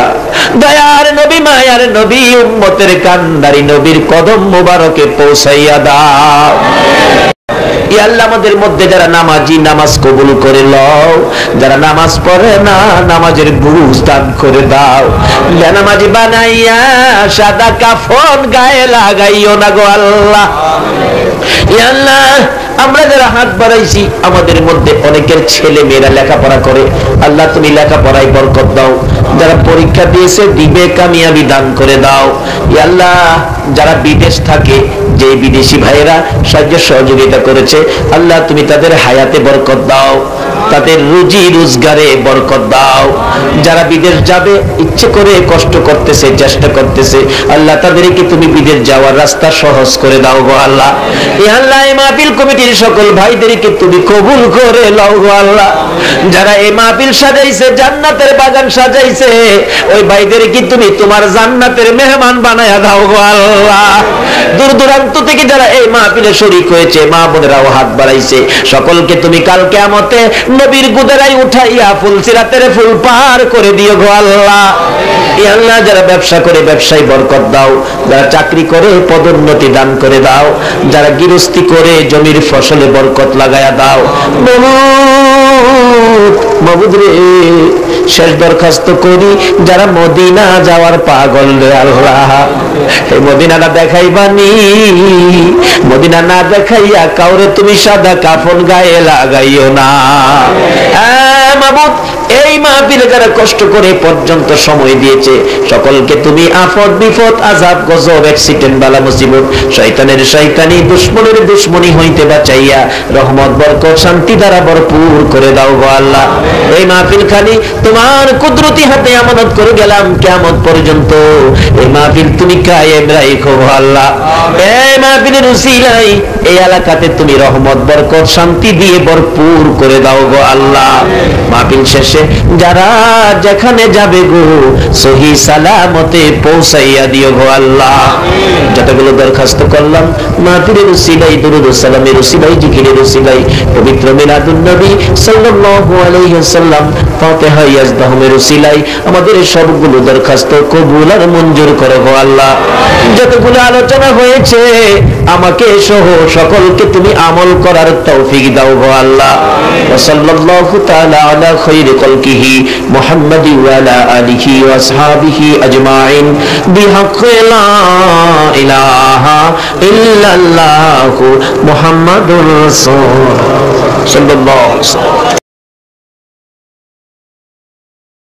দয়ার নবী মায়ার নবী উম্মতের কান্ডারি নবীর কদম মোবারকে পৌঁছাইয়া দাও। আল্লাহ, আমাদের মধ্যে যারা নামাজি নামাজ কবুল করে লও, যারা নামাজ পড়ে না নামাজের বুঝ দান করে দাও। নামাজি বানাইয়া সাদা কাফন গায়ে লাগাইও না গো আল্লাহ। আল্লাহ, আমরা যারা হাত বাড়াইছি আমাদের মধ্যে অনেকের ছেলে মেয়েরা লেখাপড়া করে, আল্লাহ তুমি লেখাপড়ায় বরকত দাও। যারা পরীক্ষা দিয়েছে দিবে কামিয়াবি দান করে দাও। আল্লাহ, যারা বিদেশ থাকে, যে বিদেশি ভাইয়েরা সাহায্য সহযোগিতা সহযোগিতা করেছে, আল্লাহ তুমি তাদের হায়াতে বরকত দাও, তাদের রুজি রোজগারে বরকত দাও। যারা বিদেশ যাবে ইচ্ছে করে কষ্ট করতেছে, চেষ্টা করতেছে, আল্লাহ তাদেরকে তুমি বিদেশ যাওয়ার রাস্তা সহজ করে দাও গো আল্লাহ। এই আল্লাহ এই মাহফিল কমিটির সকল ভাইদেরকে তুমি কবুল করে নাও গো আল্লাহ। যারা এই মাহফিল সাজাইছে, জান্নাতের বাগান সাজাইছে, ওই ভাইদেরকে তুমি তোমার জান্নাতের মেহমান বানায়া দাও গো আল্লাহ। দূর দূরান্ত থেকে যারা এই মাহফিলে শরীক হয়েছে, মা বোনেরাও হাত বাড়াইছে, সকলকে তুমি কাল কিয়ামতে নবীর গুদরাই উঠাইয়া ফুলসিরাতের ফুল পার করে দিও গো আল্লাহ। এই আল্লাহ যারা ব্যবসা করে ব্যবসায় বরকত দাও, যারা চাকরি করে পদোন্নতি দান করে দাও, যারা গৃহস্থী করে জমির ফসলে বরকত লাগায়া দাও। মাবুদ রে, শেষ দরখাস্ত করি, যারা মদিনা যাওয়ার পাগল রে আল্লাহ, এই মদিনাটা দেখাইবানি, মদিনা না দেখাইয়া কাউরে তুমি সাদা কাফন গায়ে লাগাইও না। মাবুদ, এই মাহফিলে যারা কষ্ট করে পর্যন্ত সময় দিয়েছে, সকলকে তুমি আফত বিপদ আযাব গজব অ্যাক্সিডেন্ট বালা মুসিবত শয়তানের শয়তানি দুশমনের দুশমনি হইতে বাঁচাইয়া রহমত বরকত শান্তি দ্বারা ভরপুর করে দাও গো আল্লাহ। এই মাহফিল খালি তোমার কুদরতি হাতে আমানত করে গেলাম কিয়ামত পর্যন্ত। এই মাহফিল তুমি কায়েম রাখো গো আল্লাহ। এই মাহফিলের উসিলাই এই এলাকাতে তুমি রহমত বরকত শান্তি দিয়ে ভরপুর করে দাও গো আল্লাহ। মাহফিল শেষে যারা যেখানে যাবে গো সহি সালামতে পৌঁছাইয়া দিও গো আল্লাহ। যতগুলো দরখাস্ত করলাম মাহফিলের উসিলাই, দুরূদ ও সালামের উসিলাই, জিকিরের উসিলাই, পবিত্র মিলাদুন নবী সাল্লাল্লাহু আলাইহি ওয়াসাল্লাম, ফাতিহা ইয়াজদাহুমের উসিলাই আমাদের সবগুলো দরখাস্ত কবুল আর মঞ্জুর করো গো আল্লাহ। যতগুলো আলোচনা হয়েছে আমাকে সহ সকলকে তুমি আমল করার তৌফিক দাও গো আল্লাহ। ওয়া সাল্লাল্লাহু তাআলা আলা খায়রি খালকিহি মুহাম্মাদি ওয়া আলা আলিহি ওয়া আসহাবিহি আজমাইন বিহাক্কি লা ইলাহা ইল্লাল্লাহু মুহাম্মাদুর রাসূলুল্লাহ সাল্লাল্লাহু আলাইহি ওয়াসাল্লাম।